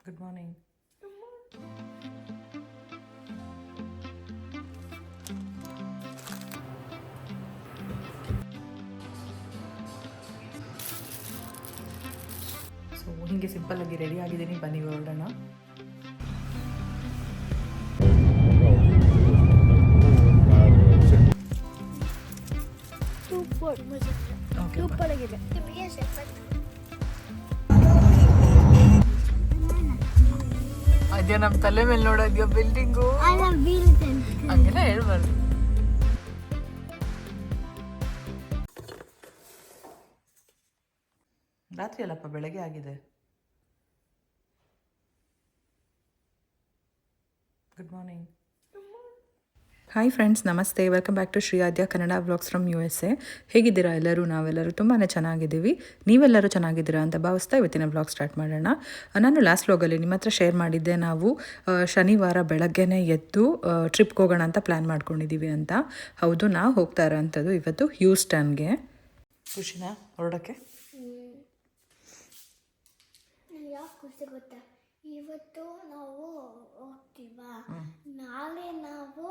Good morning. So ಹೀಗೆ ಸಿಂಪಲ್ಲಾಗಿ ready ಆಗಿದ್ದೀನಿ, ಬನ್ನಿ ಹೊರಡೋಣ. ಅದೇ ನಮ್ಮ ತಲೆ ಮೇಲೆ ನೋಡೋದ್ಯೋ ಬಿಲ್ಡಿಂಗು ಹಂಗೆಲ್ಲ ಹೇಳ್ಬಾರ್ದು. ರಾತ್ರಿ ಅಲ್ಲಪ್ಪ, ಬೆಳಗ್ಗೆ ಆಗಿದೆ. Good morning. ಹಾಯ್ ಫ್ರೆಂಡ್ಸ್, ನಮಸ್ತೆ. Welcome back to Shri Aadya Kannada vlogs from USA. ಹೇಗಿದ್ದೀರಾ ಎಲ್ಲರೂ? ನಾವೆಲ್ಲರೂ ತುಂಬಾ ಚೆನ್ನಾಗಿದ್ದೀವಿ. ನೀವೆಲ್ಲರೂ ಚೆನ್ನಾಗಿದ್ದೀರಾ ಅಂತ ಭಾವಿಸ್ತಾ ಇವತ್ತಿನ ವ್ಲಾಗ್ ಸ್ಟಾರ್ಟ್ ಮಾಡೋಣ. ನಾನು ಲಾಸ್ಟ್ ವ್ಲಾಗಲ್ಲಿ ನಿಮ್ಮ ಹತ್ರ ಶೇರ್ ಮಾಡಿದ್ದೆ, ನಾವು ಶನಿವಾರ ಬೆಳಗ್ಗೆನೇ ಎದ್ದು ಟ್ರಿಪ್ಗೆ ಹೋಗೋಣ ಅಂತ ಪ್ಲ್ಯಾನ್ ಮಾಡ್ಕೊಂಡಿದ್ದೀವಿ ಅಂತ. ಹೌದು, ನಾವು ಹೋಗ್ತಾ ಇರೋಂಥದ್ದು ಇವತ್ತು ಹ್ಯೂಸ್ಟನ್ಗೆ. ಖುಷಿನಾ ಹೊರಡೋಕ್ಕೆ? ಖುಷಿ ಗೊತ್ತಾ, ಇವತ್ತು ನಾವು ಹೋಗ್ತೀವಾ, ನಾಳೆ ನಾವು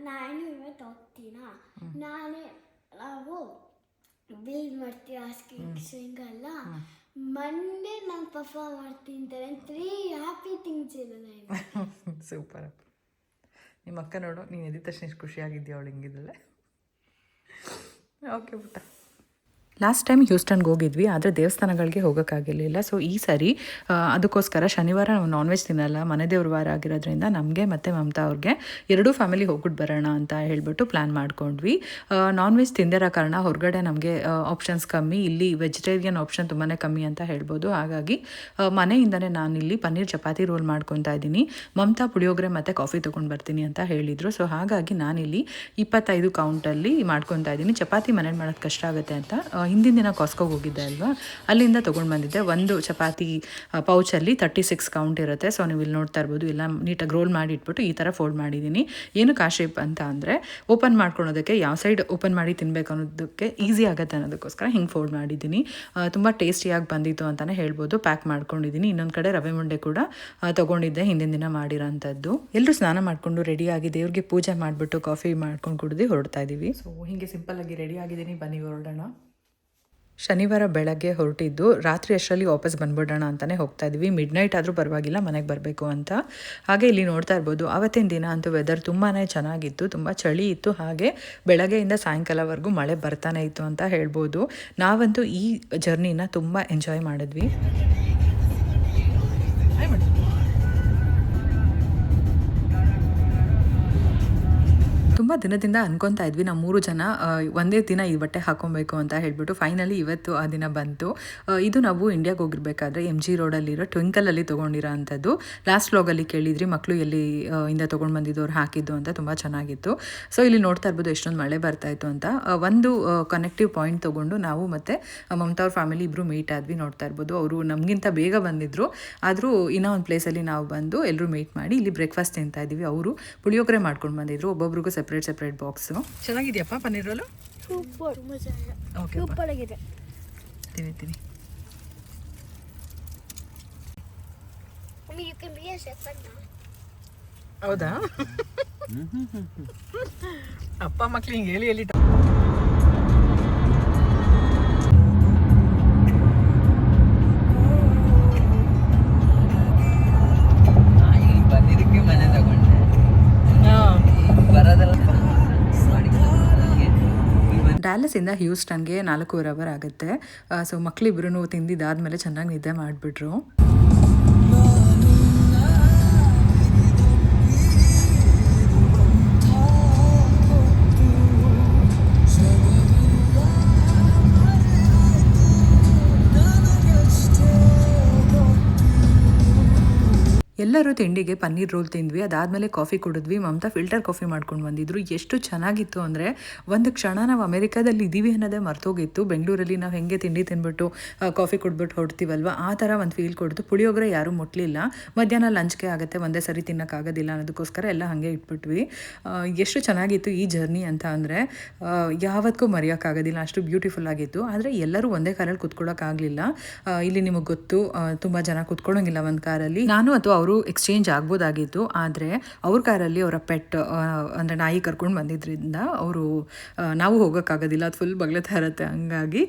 ನಾನು ಇವತ್ತು ಹೋಗ್ತೀನಾ, ನಾಳೆ ನಾವು ಬಿಲ್ ಮಾಡ್ತೀವಿ ಸ್ವಿಂಗ್ ಅಲ್ಲ, ಮಂಡೇ ನಾನು ಪರ್ಫಾರ್ಮ್ ಮಾಡ್ತೀನಿ. 3 ಹ್ಯಾಪಿ ಥಿಂಗ್ಸ್ ಇದೆ. ಸೂಪರ್. ನಿಮ್ಮ ಅಕ್ಕ ನೋಡು, ನೀನು ಎದ್ದ ತಕ್ಷಣ ಎಷ್ಟು ಖುಷಿಯಾಗಿದ್ದೀಯ ಅವಳು ಹಿಂಗಿದ್ದಲೆ. ಓಕೆ ಪುಟ್ಟ. ಲಾಸ್ಟ್ ಟೈಮ್ ಹ್ಯೂಸ್ಟನ್ಗೆ ಹೋಗಿದ್ವಿ, ಆದರೆ ದೇವಸ್ಥಾನಗಳಿಗೆ ಹೋಗೋಕ್ಕಾಗಿರಲಿಲ್ಲ. ಸೊ ಈ ಸಾರಿ ಅದಕ್ಕೋಸ್ಕರ ಶನಿವಾರ ನಾವು ನಾನ್ ವೆಜ್ ತಿನ್ನಲ್ಲ, ಮನೆ ದೇವ್ರ ವಾರ ಆಗಿರೋದ್ರಿಂದ ನಮಗೆ ಮತ್ತು ಮಮತಾ ಅವ್ರಿಗೆ ಎರಡೂ ಫ್ಯಾಮಿಲಿ ಹೋಗ್ಬಿಟ್ಟು ಬರೋಣ ಅಂತ ಹೇಳಿಬಿಟ್ಟು ಪ್ಲ್ಯಾನ್ ಮಾಡ್ಕೊಂಡ್ವಿ. ನಾನ್ ವೆಜ್ ತಿಂದಿರೋ ಕಾರಣ ಹೊರಗಡೆ ನಮಗೆ ಆಪ್ಷನ್ಸ್ ಕಮ್ಮಿ, ಇಲ್ಲಿ ವೆಜಿಟೇರಿಯನ್ ಆಪ್ಷನ್ ತುಂಬಾ ಕಮ್ಮಿ ಅಂತ ಹೇಳ್ಬೋದು. ಹಾಗಾಗಿ ಮನೆಯಿಂದನೇ ನಾನಿಲ್ಲಿ ಪನ್ನೀರ್ ಚಪಾತಿ ರೋಲ್ ಮಾಡ್ಕೊತಾ ಇದ್ದೀನಿ. ಮಮತಾ ಪುಳಿಯೋಗರೆ ಮತ್ತು ಕಾಫಿ ತೊಗೊಂಡು ಬರ್ತೀನಿ ಅಂತ ಹೇಳಿದರು. ಸೊ ಹಾಗಾಗಿ ನಾನಿಲ್ಲಿ 25 ಕೌಂಟಲ್ಲಿ ಮಾಡ್ಕೊತಾ ಇದ್ದೀನಿ. ಚಪಾತಿ ಮನೇಲಿ ಮಾಡೋದು ಕಷ್ಟ ಆಗುತ್ತೆ ಅಂತ ಹಿಂದಿನ ದಿನ ಕಾಸ್ಕೋಗೆ ಹೋಗಿದ್ದೆ ಅಲ್ವಾ, ಅಲ್ಲಿಂದ ತೊಗೊಂಡು ಬಂದಿದ್ದೆ. ಒಂದು ಚಪಾತಿ ಪೌಚಲ್ಲಿ 36 ಕೌಂಟ್ ಇರುತ್ತೆ. ಸೊ ನೀವು ಇಲ್ಲಿ ನೋಡ್ತಾ ಇರ್ಬೋದು, ಎಲ್ಲ ನೀಟಾಗಿ ರೋಲ್ ಮಾಡಿ ಇಟ್ಬಿಟ್ಟು ಈ ಥರ ಫೋಲ್ಡ್ ಮಾಡಿದ್ದೀನಿ. ಏನಕ್ಕೆ ಆ ಶೇಪ್ ಅಂತ ಅಂದರೆ, ಓಪನ್ ಮಾಡ್ಕೊಳೋದಕ್ಕೆ ಯಾವ ಸೈಡ್ ಓಪನ್ ಮಾಡಿ ತಿನ್ನಬೇಕು ಅನ್ನೋದಕ್ಕೆ ಈಸಿ ಆಗುತ್ತೆ ಅನ್ನೋದಕ್ಕೋಸ್ಕರ ಹಿಂಗೆ ಫೋಲ್ಡ್ ಮಾಡಿದ್ದೀನಿ. ತುಂಬ ಟೇಸ್ಟಿಯಾಗಿ ಬಂದಿತ್ತು ಅಂತಲೇ ಹೇಳ್ಬೋದು. ಪ್ಯಾಕ್ ಮಾಡ್ಕೊಂಡಿದ್ದೀನಿ. ಇನ್ನೊಂದು ಕಡೆ ರವೆ ಉಂಡೆ ಕೂಡ ತೊಗೊಂಡಿದ್ದೆ, ಹಿಂದಿನ ದಿನ ಮಾಡಿರೋಂಥದ್ದು. ಎಲ್ಲರೂ ಸ್ನಾನ ಮಾಡಿಕೊಂಡು ರೆಡಿಯಾಗಿ ದೇವ್ರಿಗೆ ಪೂಜೆ ಮಾಡಿಬಿಟ್ಟು ಕಾಫಿ ಮಾಡ್ಕೊಂಡು ಕುಡಿದು ಹೊರಡ್ತಾ ಇದ್ದೀವಿ. ಸೊ ಹೀಗೆ ಸಿಂಪಲ್ಲಾಗಿ ರೆಡಿ ಆಗಿದ್ದೀನಿ, ಬನ್ನಿ ಹೊರಡೋಣ. ಶನಿವಾರ ಬೆಳಗ್ಗೆ ಹೊರಟಿದ್ದು, ರಾತ್ರಿ ಅಷ್ಟರಲ್ಲಿ ವಾಪಸ್ ಬಂದ್ಬಿಡೋಣ ಅಂತಲೇ ಹೋಗ್ತಾ ಇದ್ವಿ. ಮಿಡ್ ನೈಟ್ ಆದರೂ ಪರವಾಗಿಲ್ಲ, ಮನೆಗೆ ಬರಬೇಕು ಅಂತ. ಹಾಗೆ ಇಲ್ಲಿ ನೋಡ್ತಾ ಇರ್ಬೋದು, ಆವತ್ತಿನ ದಿನ ಅಂತೂ ವೆದರ್ ತುಂಬಾ ಚೆನ್ನಾಗಿತ್ತು, ತುಂಬ ಚಳಿ ಇತ್ತು. ಹಾಗೆ ಬೆಳಗ್ಗೆಯಿಂದ ಸಾಯಂಕಾಲವರೆಗೂ ಮಳೆ ಬರ್ತಾನೆ ಇತ್ತು ಅಂತ ಹೇಳ್ಬೋದು. ನಾವಂತೂ ಈ ಜರ್ನಿನ ತುಂಬ ಎಂಜಾಯ್ ಮಾಡಿದ್ವಿ. ತುಂಬ ದಿನದಿಂದ ಅನ್ಕೊತಾ ಇದ್ವಿ ನಾವು 3 ಜನ ಒಂದೇ ದಿನ ಈ ಬಟ್ಟೆ ಹಾಕೊಬೇಕು ಅಂತ ಹೇಳ್ಬಿಟ್ಟು. ಫೈನಲಿ ಇವತ್ತು ಆ ದಿನ ಬಂತು. ಇದು ನಾವು ಇಂಡಿಯಾಗೆ ಹೋಗಿರ್ಬೇಕಾದ್ರೆ MG ರೋಡಲ್ಲಿರೋ ಟ್ವಿಂಕಲಲ್ಲಿ ತೊಗೊಂಡಿರೋ ಅಂಥದ್ದು. ಲಾಸ್ಟ್ ವ್ಲಾಗಲ್ಲಿ ಕೇಳಿದ್ರಿ ಮಕ್ಕಳು ಎಲ್ಲಿ ಇಂದ ತೊಗೊಂಡು ಬಂದಿದ್ದವ್ರು ಹಾಕಿದ್ದು ಅಂತ. ತುಂಬ ಚೆನ್ನಾಗಿತ್ತು. ಸೊ ಇಲ್ಲಿ ನೋಡ್ತಾ ಇರ್ಬೋದು ಎಷ್ಟೊಂದು ಮಳೆ ಬರ್ತಾಯಿತ್ತು ಅಂತ. ಒಂದು ಕನೆಕ್ಟಿವ್ ಪಾಯಿಂಟ್ ತೊಗೊಂಡು ನಾವು ಮತ್ತು ಮಮತಾ ಅವ್ರ ಫ್ಯಾಮಿಲಿ ಇಬ್ಬರು ಮೀಟ್ ಆದ್ವಿ. ನೋಡ್ತಾ ಇರ್ಬೋದು, ಅವರು ನಮಗಿಂತ ಬೇಗ ಬಂದಿದ್ದರು, ಆದರೂ ಇನ್ನೂ ಒಂದು ಪ್ಲೇಸಲ್ಲಿ ನಾವು ಬಂದು ಎಲ್ಲರೂ ಮೀಟ್ ಮಾಡಿ ಇಲ್ಲಿ ಬ್ರೇಕ್ಫಾಸ್ಟ್ ತಿಂತಾ ಇದ್ದೀವಿ. ಅವರು ಪುಳಿಯೋಗರೆ ಮಾಡ್ಕೊಂಡು ಬಂದಿದ್ರು, ಒಬ್ಬೊಬ್ರಿಗೂ ಸೆಪ್ರೇಟ್ ಬಾಕ್ಸು. ಚೆನ್ನಾಗಿದೆಯಪ್ಪ paneer roll? Super, okay, super ಆಗಿದೆ. ತಿನ್ನಿ. Mummy, you can be a chef ನಾ. ಹೌದಾ? ಅಪ್ಪ ಮಕ್ಳು ಹಿಂಗೆ ಹೇಳಿ ಬಂದಿದ್ದಕ್ಕೆ ಮನೆ ತಗೊಂಡೆ. ಡ್ಯಾಲಸಿಂದ ಹ್ಯೂಸ್ಟನ್ಗೆ 4.25 ಅವರ್ ಆಗುತ್ತೆ. ಸೊ ಮಕ್ಕಳಿಬ್ರು ತಿಂದಿದ್ದಾದಮೇಲೆ ಚೆನ್ನಾಗಿ ನಿದ್ದೆ ಮಾಡಿಬಿಟ್ರು. ಎಲ್ಲರೂ ತಿಂಡಿಗೆ ಪನ್ನೀರ್ ರೋಲ್ ತಿಂದ್ವಿ. ಅದಾದಮೇಲೆ ಕಾಫಿ ಕುಡಿದ್ವಿ. ಮಮತಾ ಫಿಲ್ಟರ್ ಕಾಫಿ ಮಾಡ್ಕೊಂಡು ಬಂದಿದ್ರು. ಎಷ್ಟು ಚೆನ್ನಾಗಿತ್ತು ಅಂದರೆ ಒಂದು ಕ್ಷಣ ನಾವು ಅಮೆರಿಕಾದಲ್ಲಿ ಇದ್ದೀವಿ ಅನ್ನೋದೇ ಮರ್ತೋಗಿತ್ತು. ಬೆಂಗಳೂರಲ್ಲಿ ನಾವು ಹೆಂಗೆ ತಿಂಡಿ ತಿಂದ್ಬಿಟ್ಟು ಕಾಫಿ ಕುಡ್ಬಿಟ್ಟು ಹೊಡ್ತೀವಲ್ವ, ಆ ಥರ ಒಂದು ಫೀಲ್ ಕೊಡ್ತು. ಪುಳಿಯೋಗರೆ ಯಾರೂ ಮುಟ್ಲಿಲ್ಲ. ಮಧ್ಯಾಹ್ನ ಲಂಚ್ಗೆ ಆಗುತ್ತೆ, ಒಂದೇ ಸರಿ ತಿನ್ನೋಕ್ಕಾಗೋದಿಲ್ಲ ಅನ್ನೋದಕ್ಕೋಸ್ಕರ ಎಲ್ಲ ಹಾಗೆ ಇಟ್ಬಿಟ್ವಿ. ಎಷ್ಟು ಚೆನ್ನಾಗಿತ್ತು ಈ ಜರ್ನಿ ಅಂತ ಅಂದರೆ ಯಾವತ್ತೂ ಮರೆಯೋಕ್ಕಾಗೋದಿಲ್ಲ, ಅಷ್ಟು ಬ್ಯೂಟಿಫುಲ್ ಆಗಿತ್ತು. ಆದರೆ ಎಲ್ಲರೂ ಒಂದೇ ಕಾರಲ್ಲಿ ಕುತ್ಕೊಳ್ಳೋಕ್ಕಾಗಲಿಲ್ಲ. ಇಲ್ಲಿ ನಿಮಗೆ ಗೊತ್ತು, ತುಂಬ ಜನ ಕುತ್ಕೊಳ್ಳೋಂಗಿಲ್ಲ ಒಂದು ಕಾರಲ್ಲಿ. ನಾನು ಅಥವಾ ಅವರು ಎಕ್ಸ್ಚೇಂಜ್ ಆಗ್ಬೋದಾಗಿತ್ತು, ಆದರೆ ಅವ್ರ ಕಾರಲ್ಲಿ ಅವರ ಪೆಟ್ ಅಂದರೆ ನಾಯಿ ಕರ್ಕೊಂಡು ಬಂದಿದ್ದರಿಂದ ಅವರು ನಾವು ಹೋಗೋಕ್ಕಾಗೋದಿಲ್ಲ, ಅದು ಫುಲ್ ಬಗ್ಲತ್ತಾ ಇರುತ್ತೆ. ಹಂಗಾಗಿ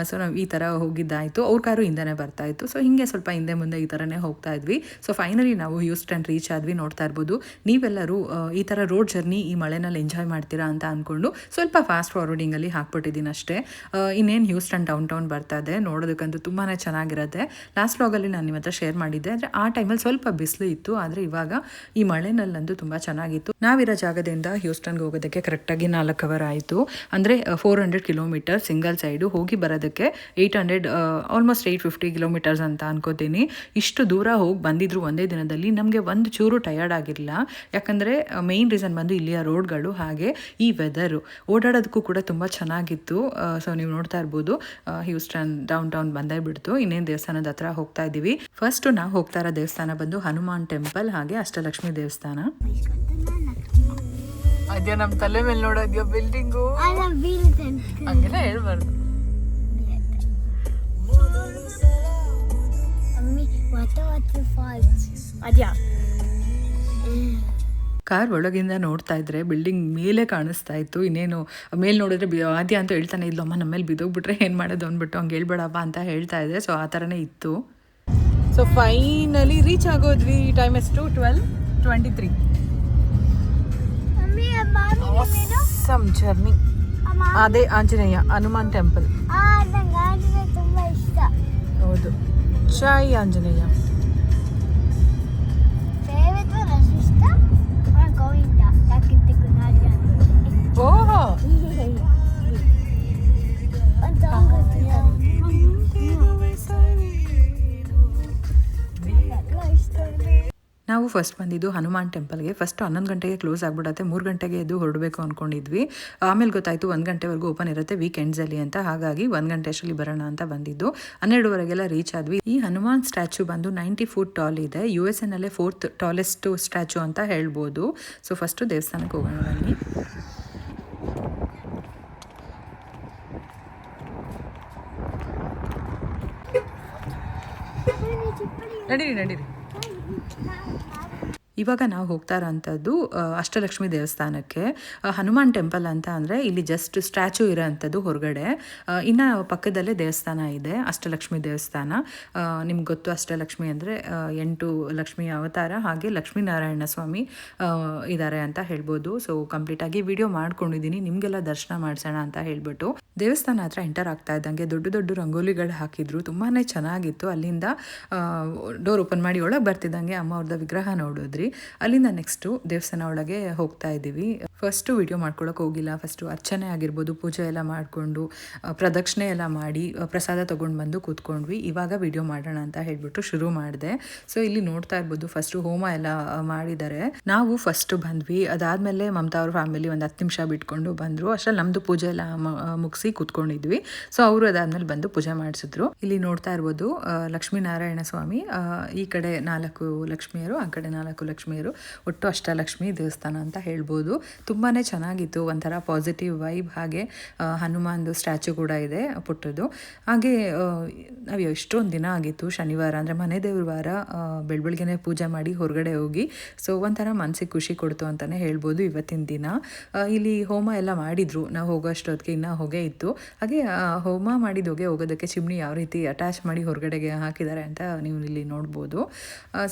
ಸೊ ನಾವು ಈ ಥರ ಹೋಗಿದ್ದಾಯಿತು. ಅವ್ರ ಕಾರು ಹಿಂದೆನೇ ಬರ್ತಾಯಿತ್ತು. ಸೊ ಹೀಗೆ ಸ್ವಲ್ಪ ಹಿಂದೆ ಮುಂದೆ ಈ ಥರನೇ ಹೋಗ್ತಾ ಇದ್ವಿ. ಸೊ ಫೈನಲಿ ನಾವು ಹ್ಯೂಸ್ಟನ್ ರೀಚ್ ಆದ್ವಿ. ನೋಡ್ತಾ ಇರ್ಬೋದು ನೀವೆಲ್ಲರೂ ಈ ಥರ ರೋಡ್ ಜರ್ನಿ ಈ ಮಳೆನಲ್ಲಿ ಎಂಜಾಯ್ ಮಾಡ್ತೀರಾ ಅಂತ ಅಂದ್ಕೊಂಡು ಸ್ವಲ್ಪ ಫಾಸ್ಟ್ ಫಾರ್ವರ್ಡಿಂಗಲ್ಲಿ ಹಾಕ್ಬಿಟ್ಟಿದ್ದೀನಿ ಅಷ್ಟೇ. ಇನ್ನೇನು ಹ್ಯೂಸ್ಟನ್ ಡೌನ್ ಟೌನ್ ಬರ್ತಾ ಇದೆ, ನೋಡೋದಕ್ಕಂತೂ ತುಂಬಾ ಚೆನ್ನಾಗಿರುತ್ತೆ. ಲಾಸ್ಟ್ ವ್ಲಾಗಲ್ಲಿ ನಾನು ನಿಮ್ಮ ಹತ್ರ ಶೇರ್ ಮಾಡಿದ್ದೆ. ಅಂದರೆ ಆ ಟೈಮಲ್ಲಿ ಸ್ವಲ್ಪ ಬಿಸಿಲು ಇತ್ತು, ಆದರೆ ಇವಾಗ ಈ ಮಳೆನಲ್ಲಂತೂ ತುಂಬ ಚೆನ್ನಾಗಿತ್ತು. ನಾವಿರೋ ಜಾಗದಿಂದ ಹ್ಯೂಸ್ಟನ್ಗೆ ಹೋಗೋದಕ್ಕೆ ಕರೆಕ್ಟಾಗಿ 4 ಅವರ್ ಆಯಿತು. ಅಂದರೆ 400 ಕಿಲೋಮೀಟರ್ ಸಿಂಗಲ್ ಸೈಡು, ಹೋಗಿ ಬರೋದಕ್ಕೆ 800 ಆಲ್ಮೋಸ್ಟ್ 850 ಕಿಲೋಮೀಟರ್ಸ್ ಅಂತ ಅನ್ಕೋತೀನಿ. ಇಷ್ಟು ದೂರ ಹೋಗಿ ಬಂದಿದ್ರು ಒಂದೇ ದಿನದಲ್ಲಿ. ನಮಗೆ ಒಂದು ಚೂರು ಟಯರ್ಡ್ ಆಗಿರಲಿಲ್ಲ. ಯಾಕಂದರೆ ಮೇಯ್ನ್ ರೀಸನ್ ಬಂದು ಇಲ್ಲಿಯ ರೋಡ್ಗಳು, ಹಾಗೆ ಈ ವೆದರು, ಓಡಾಡೋದಕ್ಕೂ ಕೂಡ ತುಂಬ ಚೆನ್ನಾಗಿತ್ತು. ಸೊ ನೀವು ನೋಡ್ತಾ ಇರ್ಬೋದು ಹ್ಯೂಸ್ಟನ್ ಡೌನ್ ಟೌನ್ ಬಂದೇ ಬಿಡ್ತು. ಇನ್ನೇನು ದೇವಸ್ಥಾನದ ಹತ್ರ ಹೋಗ್ತಾ ಇದ್ದೀವಿ. ಫಸ್ಟ್ ನಾವು ಹೋಗ್ತಾ ಇರೋ ದೇವಸ್ಥಾನ ಬಂದು ಹನುಮಾನ್ ಟೆಂಪಲ್, ಹಾಗೆ ಅಷ್ಟಲಕ್ಷ್ಮಿ ದೇವಸ್ಥಾನ. ಅದ್ಯಾ ನಮ್ಮ ತಲೆ ಮೇಲೆ ನೋಡೋದ್ಯಾ ಬಿಲ್ಡಿಂಗು, ಹಂಗೆಲ್ಲ ಹೇಳ್ಬಾರ್ದು. ಕಾರ್ ಒಳಗಿಂದ ನೋಡ್ತಾ ಇದ್ರೆ ಬಿಲ್ಡಿಂಗ್ ಮೇಲೆ ಕಾಣಿಸ್ತಾ ಇತ್ತು. ಇನ್ನೇನು ಮೇಲೆ ನೋಡಿದ್ರೆ ಆದ್ಯ ಅಂತ ಹೇಳ್ತಾನೆ ಇಲ್ಲಮ್ಮ, ನಮ್ಮ ಮೇಲೆ ಬಿದ್ದೋಗ್ಬಿಟ್ರೆ ಏನು ಮಾಡೋದು ಅಂದ್ಬಿಟ್ಟು ಹಂಗೆ ಹೇಳ್ಬೇಡಪ್ಪ ಅಂತ ಹೇಳ್ತಾ ಇದೆ. ಸೊ ಆ ಥರನೇ ಇತ್ತು. ಸೊ ಫೈನಲಿ ರೀಚ್ ಆಗೋದ್ವಿ. ಟೈಮ್ ಎಷ್ಟು 12:23. Awesome journey. ಅದೇ ಆಂಜನೇಯ ಹನುಮಾನ್ ಟೆಂಪಲ್. ಹೌದು, ಜೈ ಆಂಜನೇಯ. ಓಹೋ, ನಾವು ಫಸ್ಟ್ ಬಂದಿದ್ದು ಹನುಮಾನ್ ಟೆಂಪಲ್ಗೆ. ಫಸ್ಟ್ 11 ಗಂಟೆಗೆ ಕ್ಲೋಸ್ ಆಗಿಬಿಡುತ್ತೆ, 3 ಗಂಟೆಗೆ ಎದ್ದು ಹೊರಡಬೇಕು ಅಂದ್ಕೊಂಡಿದ್ವಿ. ಆಮೇಲೆ ಗೊತ್ತಾಯಿತು 1 ಗಂಟೆವರೆಗೂ ಓಪನ್ ಇರುತ್ತೆ ವೀಕೆಂಡ್ಸಲ್ಲಿ ಅಂತ. ಹಾಗಾಗಿ 1 ಗಂಟೆ ಅಷ್ಟರಲ್ಲಿ ಬರೋಣ ಅಂತ ಬಂದಿದ್ದು. 12ವರೆಗೆಲ್ಲ ರೀಚ್ ಆದ್ವಿ. ಈ ಹನುಮಾನ್ ಸ್ಟ್ಯಾಚು ಬಂದು 90 ಫೂಟ್ ಟಾಲ್ ಇದೆ. USA ನಲ್ಲೇ 4th ಟಾಲೆಸ್ಟ್ ಸ್ಟ್ಯಾಚು ಅಂತ ಹೇಳ್ಬೋದು. ಸೊ ಫಸ್ಟು ದೇವಸ್ಥಾನಕ್ಕೆ ಹೋಗೋಣ ಬನ್ನಿ. ನಡೀರಿ. ಇವಾಗ ನಾವು ಹೋಗ್ತಾ ಇರೋಂಥದ್ದು ಅಷ್ಟಲಕ್ಷ್ಮಿ ದೇವಸ್ಥಾನಕ್ಕೆ. ಹನುಮಾನ್ ಟೆಂಪಲ್ ಅಂತ ಅಂದರೆ ಇಲ್ಲಿ ಜಸ್ಟ್ ಸ್ಟ್ಯಾಚು ಇರೋ ಅಂಥದ್ದು ಹೊರಗಡೆ. ಇನ್ನು ಪಕ್ಕದಲ್ಲೇ ದೇವಸ್ಥಾನ ಇದೆ, ಅಷ್ಟಲಕ್ಷ್ಮಿ ದೇವಸ್ಥಾನ. ನಿಮ್ಗೆ ಗೊತ್ತು, ಅಷ್ಟಲಕ್ಷ್ಮಿ ಅಂದರೆ 8 ಲಕ್ಷ್ಮಿ ಅವತಾರ, ಹಾಗೆ ಲಕ್ಷ್ಮೀನಾರಾಯಣ ಸ್ವಾಮಿ ಇದ್ದಾರೆ ಅಂತ ಹೇಳ್ಬೋದು. ಸೊ ಕಂಪ್ಲೀಟಾಗಿ ವಿಡಿಯೋ ಮಾಡ್ಕೊಂಡಿದ್ದೀನಿ, ನಿಮಗೆಲ್ಲ ದರ್ಶನ ಮಾಡಿಸೋಣ ಅಂತ ಹೇಳ್ಬಿಟ್ಟು. ದೇವಸ್ಥಾನ ಹತ್ರ ಎಂಟರ್ ಆಗ್ತಾ ಇದ್ದಂಗೆ ದೊಡ್ಡ ದೊಡ್ಡ ರಂಗೋಲಿಗಳು ಹಾಕಿದ್ರು, ತುಂಬಾ ಚೆನ್ನಾಗಿತ್ತು. ಅಲ್ಲಿಂದ ಡೋರ್ ಓಪನ್ ಮಾಡಿ ಒಳಗೆ ಬರ್ತಿದ್ದಂಗೆ ಅಮ್ಮ ಅವ್ರದ್ದು ವಿಗ್ರಹ ನೋಡಿದ್ರಿ. ಅಲ್ಲಿಂದ ನೆಕ್ಸ್ಟು ದೇವಸ್ಥಾನ ಒಳಗೆ ಹೋಗ್ತಾ ಇದ್ದೀವಿ. ಫಸ್ಟು ವಿಡಿಯೋ ಮಾಡ್ಕೊಳಕ್ಕೆ ಹೋಗಿಲ್ಲ. ಫಸ್ಟು ಅರ್ಚನೆ ಆಗಿರ್ಬೋದು, ಪೂಜೆ ಎಲ್ಲ ಮಾಡಿಕೊಂಡು ಪ್ರದಕ್ಷಿಣೆ ಎಲ್ಲ ಮಾಡಿ ಪ್ರಸಾದ ತೊಗೊಂಡು ಬಂದು ಕೂತ್ಕೊಂಡ್ವಿ. ಇವಾಗ ವಿಡಿಯೋ ಮಾಡೋಣ ಅಂತ ಹೇಳ್ಬಿಟ್ಟು ಶುರು ಮಾಡಿದೆ. ಸೊ ಇಲ್ಲಿ ನೋಡ್ತಾ ಇರ್ಬೋದು ಫಸ್ಟು ಹೋಮ ಎಲ್ಲ ಮಾಡಿದ್ದಾರೆ. ನಾವು ಫಸ್ಟ್ ಬಂದ್ವಿ. ಅದಾದಮೇಲೆ ಮಮತಾ ಅವ್ರ ಫ್ಯಾಮಿಲಿ ಒಂದು 10 ನಿಮಿಷ ಬಿಟ್ಕೊಂಡು ಬಂದರು. ಅಷ್ಟರಲ್ಲಿ ನಮ್ಮದು ಪೂಜೆ ಎಲ್ಲ ಮುಗಿಸಿ ಕೂತ್ಕೊಂಡಿದ್ವಿ. ಸೊ ಅವರು ಅದಾದಮೇಲೆ ಬಂದು ಪೂಜೆ ಮಾಡಿಸಿದ್ರು. ಇಲ್ಲಿ ನೋಡ್ತಾ ಇರ್ಬೋದು ಲಕ್ಷ್ಮೀನಾರಾಯಣ ಸ್ವಾಮಿ, ಈ ಕಡೆ 4 ಲಕ್ಷ್ಮಿಯರು, ಆ ಕಡೆ 4 ಲಕ್ಷ್ಮಿಯರು, ಒಟ್ಟು ಅಷ್ಟಲಕ್ಷ್ಮಿ ದೇವಸ್ಥಾನ ಅಂತ ಹೇಳ್ಬೋದು. ತುಂಬಾ ಚೆನ್ನಾಗಿತ್ತು, ಒಂಥರ ಪಾಸಿಟಿವ್ ವೈಬ್. ಹಾಗೆ ಹನುಮಾನ್ದು ಸ್ಟ್ಯಾಚು ಕೂಡ ಇದೆ ಪುಟ್ಟದು. ಹಾಗೆ ನಾವು ಎಷ್ಟೊಂದು ದಿನ ಆಗಿತ್ತು, ಶನಿವಾರ ಅಂದರೆ ಮನೆ ದೇವ್ರ ವಾರ, ಬೆಳಬೆಳಗ್ಗೆನೇ ಪೂಜೆ ಮಾಡಿ ಹೊರಗಡೆ ಹೋಗಿ. ಸೊ ಒಂಥರ ಮನಸ್ಸಿಗೆ ಖುಷಿ ಕೊಡ್ತು ಅಂತಲೇ ಹೇಳ್ಬೋದು ಇವತ್ತಿನ ದಿನ. ಇಲ್ಲಿ ಹೋಮ ಎಲ್ಲ ಮಾಡಿದರು. ನಾವು ಹೋಗೋಷ್ಟೊತ್ತಿಗೆ ಇನ್ನೂ ಹೊಗೆ ಇತ್ತು. ಹಾಗೆ ಹೋಮ ಮಾಡಿದ ಹೊಗೆ ಹೋಗೋದಕ್ಕೆ ಚಿಮ್ನಿ ಯಾವ ರೀತಿ ಅಟ್ಯಾಚ್ ಮಾಡಿ ಹೊರಗಡೆಗೆ ಹಾಕಿದ್ದಾರೆ ಅಂತ ನೀವು ಇಲ್ಲಿ ನೋಡ್ಬೋದು.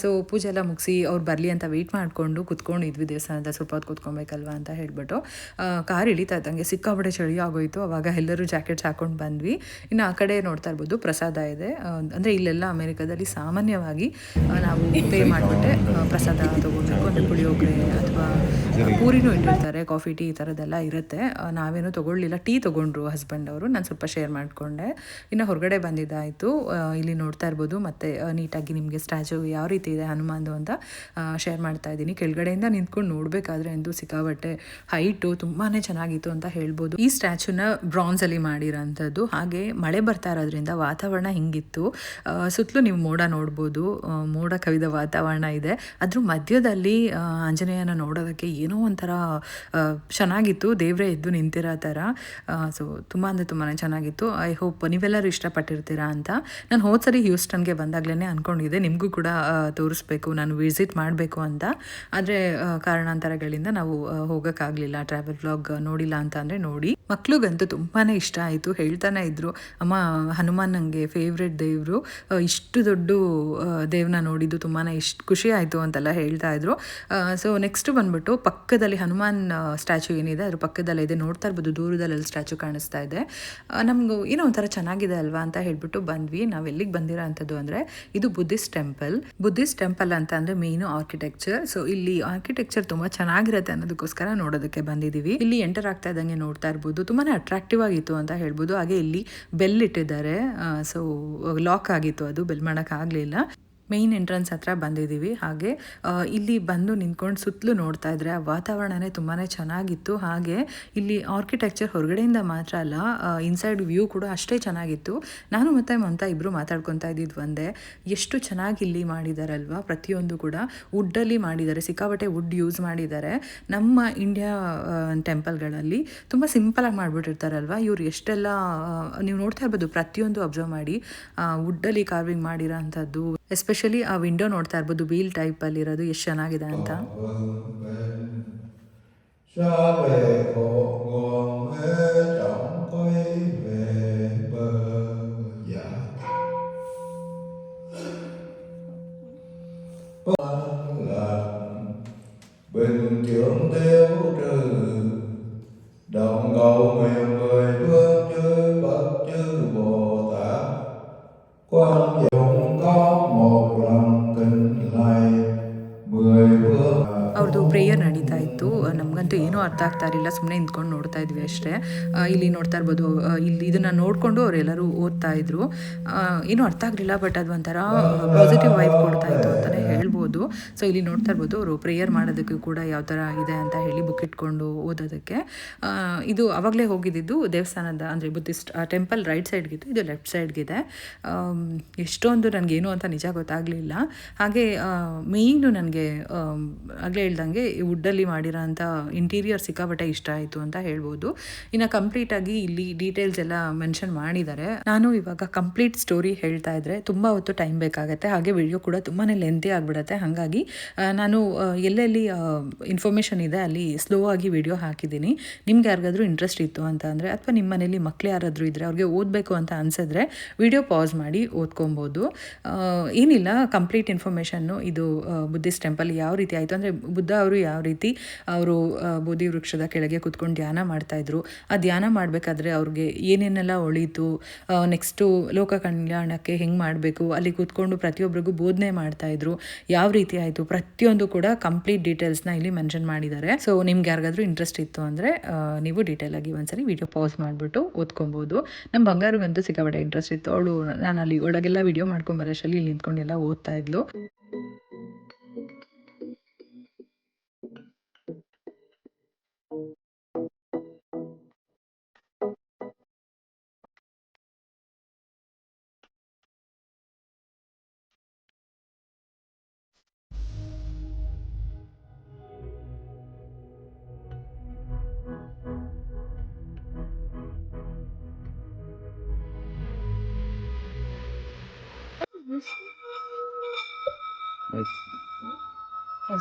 ಸೊ ಪೂಜೆ ಎಲ್ಲ ಮುಗಿಸಿ ಅವ್ರು ಬರಲಿ ಅಂತ ವೆಯ್ಟ್ ಮಾಡಿಕೊಂಡು ಕುತ್ಕೊಂಡಿದ್ವಿ ದೇವಸ್ಥಾನದ. ಸ್ವಲ್ಪ ಹೊತ್ತು ಕೂತ್ಕೊಬೇಕಲ್ವ ಅಂತ ಹೇಳ್ಬಿಟ್ಟು ಕಾರ್ ಇಳಿತಾ ಇದ್ದಂಗೆ ಸಿಕ್ಕಾಪಟ್ಟೆ ಚಳಿ ಆಗೋಯಿತು. ಅವಾಗ ಎಲ್ಲರೂ ಜಾಕೆಟ್ಸ್ ಹಾಕೊಂಡು ಬಂದ್ವಿ. ಇನ್ನು ಆ ಕಡೆ ನೋಡ್ತಾ ಇರ್ಬೋದು ಪ್ರಸಾದ ಇದೆ. ಅಂದರೆ ಇಲ್ಲೆಲ್ಲ ಅಮೇರಿಕಾದಲ್ಲಿ ಸಾಮಾನ್ಯವಾಗಿ ನಾವು ಪೇ ಮಾಡಿಬಿಟ್ಟೆ ಪ್ರಸಾದ ತೊಗೊಳ್ಬೇಕು. ಅಂದರೆ ಪುಳಿಯೋಗರೆ ಅಥವಾ ಪೂರಿನೂ ಇಟ್ಟಿರ್ತಾರೆ, ಕಾಫಿ ಟೀ ಈ ಥರದ್ದೆಲ್ಲ ಇರುತ್ತೆ. ನಾವೇನು ತೊಗೊಳ್ಳಿಲ್ಲ, ಟೀ ತೊಗೊಂಡ್ರು ಹಸ್ಬೆಂಡ್ ಅವರು, ನಾನು ಸ್ವಲ್ಪ ಶೇರ್ ಮಾಡಿಕೊಂಡೆ. ಇನ್ನು ಹೊರಗಡೆ ಬಂದಿದ್ದಾಯಿತು. ಇಲ್ಲಿ ನೋಡ್ತಾ ಇರ್ಬೋದು ಮತ್ತು ನೀಟಾಗಿ ನಿಮಗೆ ಸ್ಟ್ಯಾಚು ಯಾವ ರೀತಿ ಇದೆ ಹನುಮಾನ್ದು ಅಂತ ಶೇರ್ ಮಾಡ್ತಾ ಇದ್ದೀನಿ. ಕೆಳಗಡೆಯಿಂದ ನಿಂತ್ಕೊಂಡು ನೋಡಬೇಕಾದ್ರೆ ಅಂತೂ ಸಿಕ್ಕಾಬಟ್ಟೆ ಹೈಟು ತುಂಬಾ ಚೆನ್ನಾಗಿತ್ತು ಅಂತ ಹೇಳ್ಬೋದು. ಈ ಸ್ಟ್ಯಾಚುನ ಬ್ರಾನ್ಸಲ್ಲಿ ಮಾಡಿರೋಂಥದ್ದು. ಹಾಗೆ ಮಳೆ ಬರ್ತಾ ಇರೋದ್ರಿಂದ ವಾತಾವರಣ ಹಿಂಗಿತ್ತು. ಸುತ್ತಲೂ ನೀವು ಮೋಡ ನೋಡ್ಬೋದು, ಮೋಡ ಕವಿದ ವಾತಾವರಣ ಇದೆ. ಅದ್ರ ಮಧ್ಯದಲ್ಲಿ ಆಂಜನೇಯನ ನೋಡೋದಕ್ಕೆ ಏನೋ ಒಂಥರ ಚೆನ್ನಾಗಿತ್ತು, ದೇವರೇ ಎದ್ದು ನಿಂತಿರೋ ಥರ. ಸೊ ತುಂಬ ಅಂದರೆ ತುಂಬಾ ಚೆನ್ನಾಗಿತ್ತು. ಐ ಹೋಪ್ ನೀವೆಲ್ಲರೂ ಇಷ್ಟಪಟ್ಟಿರ್ತೀರಾ ಅಂತ. ನಾನು ಹೋದ್ಸರಿ ಹ್ಯೂಸ್ಟನ್ಗೆ ಬಂದಾಗಲೇ ಅಂದ್ಕೊಂಡಿದ್ದೆ ನಿಮಗೂ ಕೂಡ ತೋರಿಸ್ಬೇಕು, ನಾನು ವಿಸಿಟ್ ಮಾಡಬೇಕು ಅಂತ. ಆದರೆ ಕಾರಣಾಂತರಗಳಿಂದ ನಾವು ಹೋಗೋಕ್ಕಾಗಲಿಲ್ಲ. ಟ್ರಾವೆಲ್ ವ್ಲಾಗ್ ನೋಡಿಲ್ಲ ಅಂತ ಅಂದರೆ ನೋಡಿ. ಮಕ್ಳಿಗಂತೂ ತುಂಬಾ ಇಷ್ಟ ಆಯಿತು. ಹೇಳ್ತಾನೆ ಇದ್ರು, ಅಮ್ಮ ಹನುಮಾನ್ ನನಗೆ ಫೇವ್ರೆಟ್ ದೇವರು, ಇಷ್ಟು ದೊಡ್ಡ ದೇವ್ರನ್ನ ನೋಡಿದ್ದು ತುಂಬಾ ಖುಷಿ ಆಯಿತು ಅಂತೆಲ್ಲ ಹೇಳ್ತಾ ಇದ್ರು. ಸೊ ನೆಕ್ಸ್ಟ್ ಬಂದ್ಬಿಟ್ಟು ಪಕ್ಕದಲ್ಲಿ ಹನುಮಾನ್ ಸ್ಟ್ಯಾಚು ಏನಿದೆ ಅದ್ರ ಪಕ್ಕದಲ್ಲೇ ಇದೆ, ನೋಡ್ತಾ ಇರ್ಬೋದು ದೂರದಲ್ಲಿ ಸ್ಟ್ಯಾಚು ಕಾಣಿಸ್ತಾ ಇದೆ. ನಮಗೂ ಏನೋ ಒಂಥರ ಚೆನ್ನಾಗಿದೆ ಅಲ್ವಾ ಅಂತ ಹೇಳ್ಬಿಟ್ಟು ಬಂದ್ವಿ. ನಾವು ಎಲ್ಲಿಗೆ ಬಂದಿರೋ ಅಂಥದ್ದು ಅಂದರೆ ಇದು ಬುದ್ಧಿಸ್ಟ್ ಟೆಂಪಲ್ ಅಂತ ಅಂದರೆ ಮೇಯ್ನು ಆರ್ಕಿಟೆಕ್ಚರ್. ಸೊ ಇಲ್ಲಿ ಆರ್ಕಿಟೆಕ್ಚರ್ ತುಂಬ ಚೆನ್ನಾಗಿರುತ್ತೆ ಅನ್ನೋದಕ್ಕೋಸ್ಕರ ನೋಡೋದಕ್ಕೆ ಬಂದಿದ್ದೀವಿ. ಇಲ್ಲಿ ಎಂಟರ್ ಆಗ್ತಾ ಇದ್ದಂಗೆ ನೋಡ್ತಾ ಇರ್ಬೋದು, ತುಂಬಾ ಅಟ್ರಾಕ್ಟಿವ್ ಆಗಿತ್ತು ಅಂತ ಹೇಳ್ಬೋದು. ಹಾಗೆ ಇಲ್ಲಿ ಬೆಲ್ ಇಟ್ಟಿದ್ದಾರೆ. ಸೊ ಲಾಕ್ ಆಗಿತ್ತು, ಅದು ಬೆಲ್ ಮಾಡೋಕ್ಕಾಗಲಿಲ್ಲ. ಮೇಯ್ನ್ ಎಂಟ್ರೆನ್ಸ್ ಹತ್ರ ಬಂದಿದ್ದೀವಿ. ಹಾಗೆ ಇಲ್ಲಿ ಬಂದು ನಿಂತ್ಕೊಂಡು ಸುತ್ತಲೂ ನೋಡ್ತಾ ಇದ್ರೆ ಆ ವಾತಾವರಣನೇ ತುಂಬಾ ಚೆನ್ನಾಗಿತ್ತು. ಹಾಗೆ ಇಲ್ಲಿ ಆರ್ಕಿಟೆಕ್ಚರ್ ಹೊರಗಡೆಯಿಂದ ಮಾತ್ರ ಅಲ್ಲ, ಇನ್ಸೈಡ್ ವ್ಯೂ ಕೂಡ ಅಷ್ಟೇ ಚೆನ್ನಾಗಿತ್ತು. ನಾನು ಮತ್ತು ಮಮತಾ ಇಬ್ಬರು ಮಾತಾಡ್ಕೊತಾ ಇದ್ದಿದ್ದು ಒಂದೇ, ಎಷ್ಟು ಚೆನ್ನಾಗಿ ಇಲ್ಲಿ ಮಾಡಿದಾರಲ್ವಾ. ಪ್ರತಿಯೊಂದು ಕೂಡ ವುಡ್ಡಲ್ಲಿ ಮಾಡಿದ್ದಾರೆ, ಸಿಕ್ಕಾಪಟ್ಟೆ ವುಡ್ ಯೂಸ್ ಮಾಡಿದ್ದಾರೆ. ನಮ್ಮ ಇಂಡಿಯಾ ಟೆಂಪಲ್ಗಳಲ್ಲಿ ತುಂಬ ಸಿಂಪಲಾಗಿ ಮಾಡಿಬಿಟ್ಟಿರ್ತಾರಲ್ವ, ಇವ್ರು ಎಷ್ಟೆಲ್ಲ ನೀವು ನೋಡ್ತಾ ಇರ್ಬೋದು. ಪ್ರತಿಯೊಂದು ಅಬ್ಸರ್ವ್ ಮಾಡಿ ವುಡ್ಡಲ್ಲಿ ಕಾರ್ವಿಂಗ್ ಮಾಡಿರೋ ಅಂಥದ್ದು, ಎಸ್ಪೆಷಲಿ ಆ ವಿಂಡೋ ನೋಡ್ತಾ ಇರ್ಬೋದು, ವೀಲ್ ಟೈಪಲ್ಲಿ ಇರೋದು ಎಷ್ಟು ಚೆನ್ನಾಗಿದೆ ಅಂತ. Bình trưởng tiêu trừ đồng cầu nguyện mười phương chư Phật chư Bồ Tát quan dụng có một lòng kính lạy mười phương. ಅವ್ರದ್ದು ಪ್ರೇಯರ್ ನಡೀತಾ ಇತ್ತು. ನಮಗಂತೂ ಏನೂ ಅರ್ಥ ಆಗ್ತಾ ಇರಲಿಲ್ಲ, ಸುಮ್ಮನೆ ನಿಂತ್ಕೊಂಡು ನೋಡ್ತಾ ಇದ್ವಿ ಅಷ್ಟೇ. ಇಲ್ಲಿ ನೋಡ್ತಾ ಇರ್ಬೋದು, ಇಲ್ಲಿ ಇದನ್ನು ನೋಡಿಕೊಂಡು ಅವರೆಲ್ಲರೂ ಓದ್ತಾ ಇದ್ರು. ಏನೂ ಅರ್ಥ ಆಗಲಿಲ್ಲ, ಬಟ್ ಅದು ಒಂಥರ ಪಾಸಿಟಿವ್ ವೈಬ್ ಕೊಡ್ತಾ ಇತ್ತು ಅಂತಲೇ ಹೇಳ್ಬೋದು. ಸೊ ಇಲ್ಲಿ ನೋಡ್ತಾ ಇರ್ಬೋದು, ಅವರು ಪ್ರೇಯರ್ ಮಾಡೋದಕ್ಕೂ ಕೂಡ ಯಾವ ಥರ ಇದೆ ಅಂತ ಹೇಳಿ ಬುಕ್ ಇಟ್ಕೊಂಡು ಓದೋದಕ್ಕೆ. ಇದು ಆವಾಗಲೇ ಹೋಗಿದ್ದು ದೇವಸ್ಥಾನದ ಅಂದರೆ ಬುದ್ಧಿಸ್ಟ್ ಟೆಂಪಲ್ ರೈಟ್ ಸೈಡ್ಗಿತ್ತು, ಇದು ಲೆಫ್ಟ್ ಸೈಡ್ಗಿದೆ. ಎಷ್ಟೊಂದು ನನಗೇನು ಅಂತ ನಿಜ ಗೊತ್ತಾಗಲಿಲ್ಲ. ಹಾಗೆ ಮೇಯ್ನು ನನಗೆ ಆಗಲೇ ಹೇಳ್ದಂಗೆ ವುಡ್ಡಲ್ಲಿ ಮಾಡಿರೋ ಅಂಥ ಇಂಟೀರಿಯರ್ ಸಿಕ್ಕಾಪಟ್ಟೆ ಇಷ್ಟ ಆಯಿತು ಅಂತ ಹೇಳ್ಬೋದು. ಇನ್ನು ಕಂಪ್ಲೀಟಾಗಿ ಇಲ್ಲಿ ಡೀಟೇಲ್ಸ್ ಎಲ್ಲ ಮೆನ್ಷನ್ ಮಾಡಿದ್ದಾರೆ. ನಾನು ಇವಾಗ ಕಂಪ್ಲೀಟ್ ಸ್ಟೋರಿ ಹೇಳ್ತಾ ಇದ್ದರೆ ತುಂಬ ಹೊತ್ತು ಟೈಮ್ ಬೇಕಾಗುತ್ತೆ, ಹಾಗೆ ವಿಡಿಯೋ ಕೂಡ ತುಂಬಾ ಲೆಂತಿ ಆಗಿಬಿಡುತ್ತೆ. ಹಾಗಾಗಿ ನಾನು ಎಲ್ಲೆಲ್ಲಿ ಇನ್ಫಾರ್ಮೇಷನ್ ಇದೆ ಅಲ್ಲಿ ಸ್ಲೋ ಆಗಿ ವಿಡಿಯೋ ಹಾಕಿದ್ದೀನಿ. ನಿಮ್ಗೆ ಯಾರಿಗಾದ್ರೂ ಇಂಟ್ರೆಸ್ಟ್ ಇತ್ತು ಅಂತ ಅಂದರೆ, ಅಥವಾ ನಿಮ್ಮ ಮನೇಲಿ ಮಕ್ಕಳು ಯಾರಾದರೂ ಇದ್ದರೆ ಅವ್ರಿಗೆ ಓದಬೇಕು ಅಂತ ಅನಿಸಿದ್ರೆ ವಿಡಿಯೋ ಪಾಸ್ ಮಾಡಿ ಓದ್ಕೊಬೋದು. ಏನಿಲ್ಲ, ಕಂಪ್ಲೀಟ್ ಇನ್ಫಾರ್ಮೇಷನ್ನು ಇದು ಬುದ್ಧಿಸ್ಟ್ ಟೆಂಪಲ್ ಯಾವ ರೀತಿ ಆಯಿತು ಅಂದರೆ, ಬುದ್ಧ ಅವರು ಯಾವ ರೀತಿ ಅವರು ಬೋಧಿ ವೃಕ್ಷದ ಕೆಳಗೆ ಕೂತ್ಕೊಂಡು ಧ್ಯಾನ ಮಾಡ್ತಾಯಿದ್ರು. ಆ ಧ್ಯಾನ ಮಾಡಬೇಕಾದ್ರೆ ಅವ್ರಿಗೆ ಏನೇನೆಲ್ಲ ಒಳೀತು, ನೆಕ್ಸ್ಟು ಲೋಕ ಕಲ್ಯಾಣಕ್ಕೆ ಹೆಂಗೆ ಮಾಡಬೇಕು, ಅಲ್ಲಿ ಕೂತ್ಕೊಂಡು ಪ್ರತಿಯೊಬ್ಬರಿಗೂ ಬೋಧನೆ ಮಾಡ್ತಾಯಿದ್ರು, ಯಾವ ರೀತಿ ಆಯಿತು, ಪ್ರತಿಯೊಂದು ಕೂಡ ಕಂಪ್ಲೀಟ್ ಡೀಟೇಲ್ಸ್ನ ಇಲ್ಲಿ ಮೆನ್ಷನ್ ಮಾಡಿದ್ದಾರೆ. ಸೊ ನಿಮ್ಗೆ ಯಾರಿಗಾದ್ರೂ ಇಂಟ್ರೆಸ್ಟ್ ಇತ್ತು ಅಂದರೆ ನೀವು ಡೀಟೇಲಾಗಿ ಒಂದ್ಸರಿ ವಿಡಿಯೋ ಪಾಸ್ ಮಾಡಿಬಿಟ್ಟು ಓದ್ಕೊಬೋದು. ನಮ್ಮ ಬಂಗಾರಿಗಂತೂ ಸಿಕ್ಕಾಪಟ್ಟೆ ಇಂಟ್ರೆಸ್ಟ್ ಇತ್ತು. ಅವಳು ನಾನು ಅಲ್ಲಿ ಒಳಗೆಲ್ಲ ವಿಡಿಯೋ ಮಾಡ್ಕೊಂಬರೋಷ್ಟರಲ್ಲಿ ಇಲ್ಲಿ ನಿಂತ್ಕೊಂಡೆಲ್ಲ ಓದ್ತಾ ಇದ್ಲು.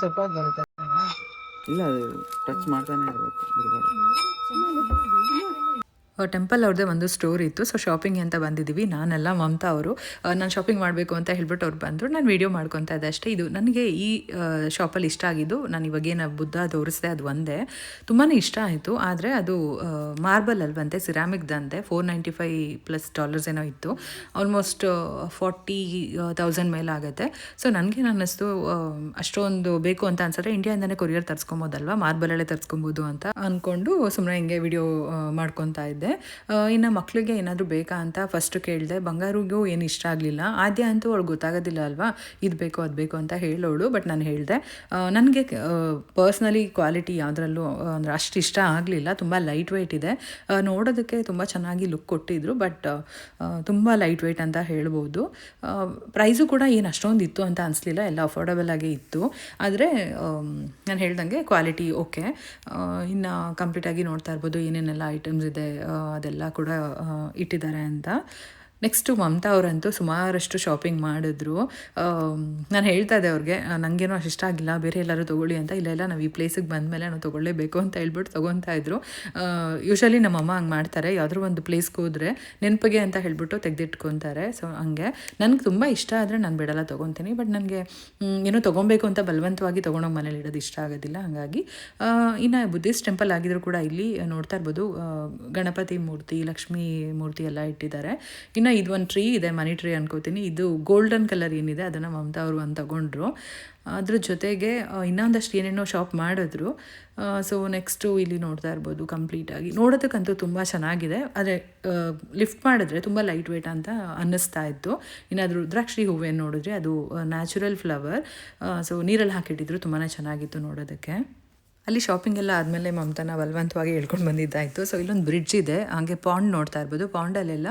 ಸ್ವಲ್ಪ ಬರುತ್ತೆ. ಇಲ್ಲ, ಅದು ಟಚ್ ಮಾಡ್ತಾನೆ ಇರಬೇಕು, ಬಿಡಬಾರ್ದು. ಟೆಂಪಲ್ ಅವ್ರದ್ದೇ ಒಂದು ಸ್ಟೋರ್ ಇತ್ತು. ಸೊ ಶಾಪಿಂಗ್ ಅಂತ ಬಂದಿದ್ದೀವಿ ನಾನೆಲ್ಲ ಮಮತಾ ಅವರು. ನಾನು ಶಾಪಿಂಗ್ ಮಾಡಬೇಕು ಅಂತ ಹೇಳ್ಬಿಟ್ಟು ಅವ್ರು ಬಂದರು. ನಾನು ವೀಡಿಯೋ ಮಾಡ್ಕೊತಾ ಇದ್ದೆ ಅಷ್ಟೇ. ಇದು ನನಗೆ ಈ ಶಾಪಲ್ಲಿ ಇಷ್ಟ ಆಗಿದ್ದು, ನಾನು ಇವಾಗೇನು ಬುದ್ಧ ತೋರಿಸಿದೆ ಅದು ಒಂದೇ ತುಂಬಾ ಇಷ್ಟ ಆಯಿತು. ಆದರೆ ಅದು ಮಾರ್ಬಲ್ ಅಲ್ವಂತೆ, ಸಿರಾಮಿಕ್ದಂತೆ, $495+ ಏನೋ ಇತ್ತು. ಆಲ್ಮೋಸ್ಟ್ 40,000 ಮೇಲೆ ಆಗುತ್ತೆ. ಸೊ ನನಗೇನು ಅನ್ನಿಸ್ತು, ಅಷ್ಟೊಂದು ಬೇಕು ಅಂತ ಅನ್ಸಿದ್ರೆ ಇಂಡಿಯಾಯಿಂದನೇ ಕೊರಿಯರ್ ತರಿಸ್ಕೊಬೋದಲ್ವಾ, ಮಾರ್ಬಲಲ್ಲೇ ತರಿಸ್ಕೊಬೋದು ಅಂತ ಅಂದ್ಕೊಂಡು ಸುಮ್ಮನೆ ಹಿಂಗೆ ವಿಡಿಯೋ ಮಾಡ್ಕೊತಾ ಇದ್ದೆ. ಇನ್ನು ಮಕ್ಕಳಿಗೆ ಏನಾದರೂ ಬೇಕಾ ಅಂತ ಫಸ್ಟ್ ಕೇಳಿದೆ. ಬಂಗಾರಿಗೂ ಏನು ಇಷ್ಟ ಆಗಲಿಲ್ಲ. ಆದ್ಯ ಅಂತೂ ಅವ್ಳಿಗೆ ಗೊತ್ತಾಗೋದಿಲ್ಲ ಅಲ್ವಾ, ಇದು ಬೇಕು ಅದು ಬೇಕು ಅಂತ ಹೇಳೋಳು. ಬಟ್ ನಾನು ಹೇಳಿದೆ, ನನಗೆ ಪರ್ಸ್ನಲಿ ಕ್ವಾಲಿಟಿ ಯಾವುದ್ರಲ್ಲೂ ಅಂದರೆ ಅಷ್ಟು ಇಷ್ಟ ಆಗಲಿಲ್ಲ. ತುಂಬ ಲೈಟ್ ವೆಯ್ಟ್ ಇದೆ, ನೋಡೋದಕ್ಕೆ ತುಂಬ ಚೆನ್ನಾಗಿ ಲುಕ್ ಕೊಟ್ಟಿದ್ರು, ಬಟ್ ತುಂಬ ಲೈಟ್ ವೆಯ್ಟ್ ಅಂತ ಹೇಳ್ಬೋದು. ಪ್ರೈಸು ಕೂಡ ಏನು ಅಷ್ಟೊಂದು ಇತ್ತು ಅಂತ ಅನಿಸ್ಲಿಲ್ಲ, ಎಲ್ಲ ಅಫೋರ್ಡಬಲ್ ಆಗೇ ಇತ್ತು. ಆದರೆ ನಾನು ಹೇಳ್ದಂಗೆ ಕ್ವಾಲಿಟಿ ಓಕೆ. ಇನ್ನು ಕಂಪ್ಲೀಟಾಗಿ ನೋಡ್ತಾ ಇರ್ಬೋದು ಏನೇನೆಲ್ಲ ಐಟಮ್ಸ್ ಇದೆ, ಅದೆಲ್ಲ ಕೂಡ ಇಟ್ಟಿದ್ದಾರೆ ಅಂತ. ನೆಕ್ಸ್ಟು ಮಮತಾ ಅವರಂತೂ ಸುಮಾರಷ್ಟು ಶಾಪಿಂಗ್ ಮಾಡಿದ್ರು. ನಾನು ಹೇಳ್ತಾ ಇದ್ದೆ ಅವ್ರಿಗೆ, ನನಗೇನೋ ಅಷ್ಟು ಇಷ್ಟ ಆಗಿಲ್ಲ, ಬೇರೆ ಎಲ್ಲರೂ ತೊಗೊಳ್ಳಿ ಅಂತ. ಇಲ್ಲ ನಾವು ಈ ಪ್ಲೇಸಿಗೆ ಬಂದಮೇಲೆ ನಾವು ತೊಗೊಳ್ಳೇಬೇಕು ಅಂತ ಹೇಳ್ಬಿಟ್ಟು ತೊಗೊತಾ ಇದ್ರು. ಯೂಶ್ವಲಿ ನಮ್ಮಮ್ಮ ಹಂಗೆ ಮಾಡ್ತಾರೆ, ಯಾವುದಾದ್ರು ಒಂದು ಪ್ಲೇಸ್ಗೆ ಹೋದರೆ ನೆನಪಿಗೆ ಅಂತ ಹೇಳ್ಬಿಟ್ಟು ತೆಗೆದಿಟ್ಕೊತಾರೆ. ಸೊ ಹಂಗೆ ನನಗೆ ತುಂಬ ಇಷ್ಟ ಆದರೆ ನಾನು ಬಿಡಲ್ಲ, ತೊಗೊತೀನಿ. ಬಟ್ ನನಗೆ ಏನೋ ತೊಗೊಬೇಕು ಅಂತ ಬಲವಂತವಾಗಿ ತೊಗೊಂಡೋಗಿ ಮನೇಲಿ ಇಡೋದು ಇಷ್ಟ ಆಗೋದಿಲ್ಲ. ಹಾಗಾಗಿ ಇನ್ನು ಬುದ್ಧಿಸ್ಟ್ ಟೆಂಪಲ್ ಆಗಿದ್ರು ಕೂಡ ಇಲ್ಲಿ ನೋಡ್ತಾ ಇರ್ಬೋದು, ಗಣಪತಿ ಮೂರ್ತಿ, ಲಕ್ಷ್ಮೀ ಮೂರ್ತಿ ಎಲ್ಲ ಇಟ್ಟಿದ್ದಾರೆ. ಇನ್ನು ಇದು ಒಂದು ಟ್ರೀ ಇದೆ, ಮನಿ ಟ್ರೀ ಅನ್ಕೋತೀನಿ. ಇದು ಗೋಲ್ಡನ್ ಕಲರ್ ಏನಿದೆ ಅದನ್ನು ಮಮತಾ ಅವರು ಒಂದು ತಗೊಂಡ್ರು. ಅದ್ರ ಜೊತೆಗೆ ಇನ್ನೊಂದಷ್ಟು ಏನೇನೋ ಶಾಪ್ ಮಾಡಿದ್ರು. ಸೊ ನೆಕ್ಸ್ಟು ಇಲ್ಲಿ ನೋಡ್ತಾ ಇರ್ಬೋದು, ಕಂಪ್ಲೀಟಾಗಿ ನೋಡೋದಕ್ಕಂತೂ ತುಂಬ ಚೆನ್ನಾಗಿದೆ. ಆದರೆ ಲಿಫ್ಟ್ ಮಾಡಿದ್ರೆ ತುಂಬ ಲೈಟ್ ವೆಯ್ಟ್ ಅಂತ ಅನ್ನಿಸ್ತಾ ಇತ್ತು. ಇನ್ನಾದರೂ ರುದ್ರಾಕ್ಷಿ ಹೂವೇನು ನೋಡಿದ್ರೆ ಅದು ನ್ಯಾಚುರಲ್ ಫ್ಲವರ್. ಸೊ ನೀರಲ್ಲಿ ಹಾಕಿಟ್ಟಿದ್ರು, ತುಂಬಾ ಚೆನ್ನಾಗಿತ್ತು ನೋಡೋದಕ್ಕೆ. ಅಲ್ಲಿ ಶಾಪಿಂಗ್ ಎಲ್ಲ ಆದಮೇಲೆ ಮಮತಾನ ಬಲವಂತವಾಗಿ ಹೇಳ್ಕೊಂಡು ಬಂದಿದ್ದಾಯಿತು. ಸೊ ಇಲ್ಲೊಂದು ಬ್ರಿಡ್ಜ್ ಇದೆ, ಹಾಗೆ ಪಾಂಡ್ ನೋಡ್ತಾ ಇರ್ಬೋದು. ಪಾಂಡಲ್ಲೆಲ್ಲ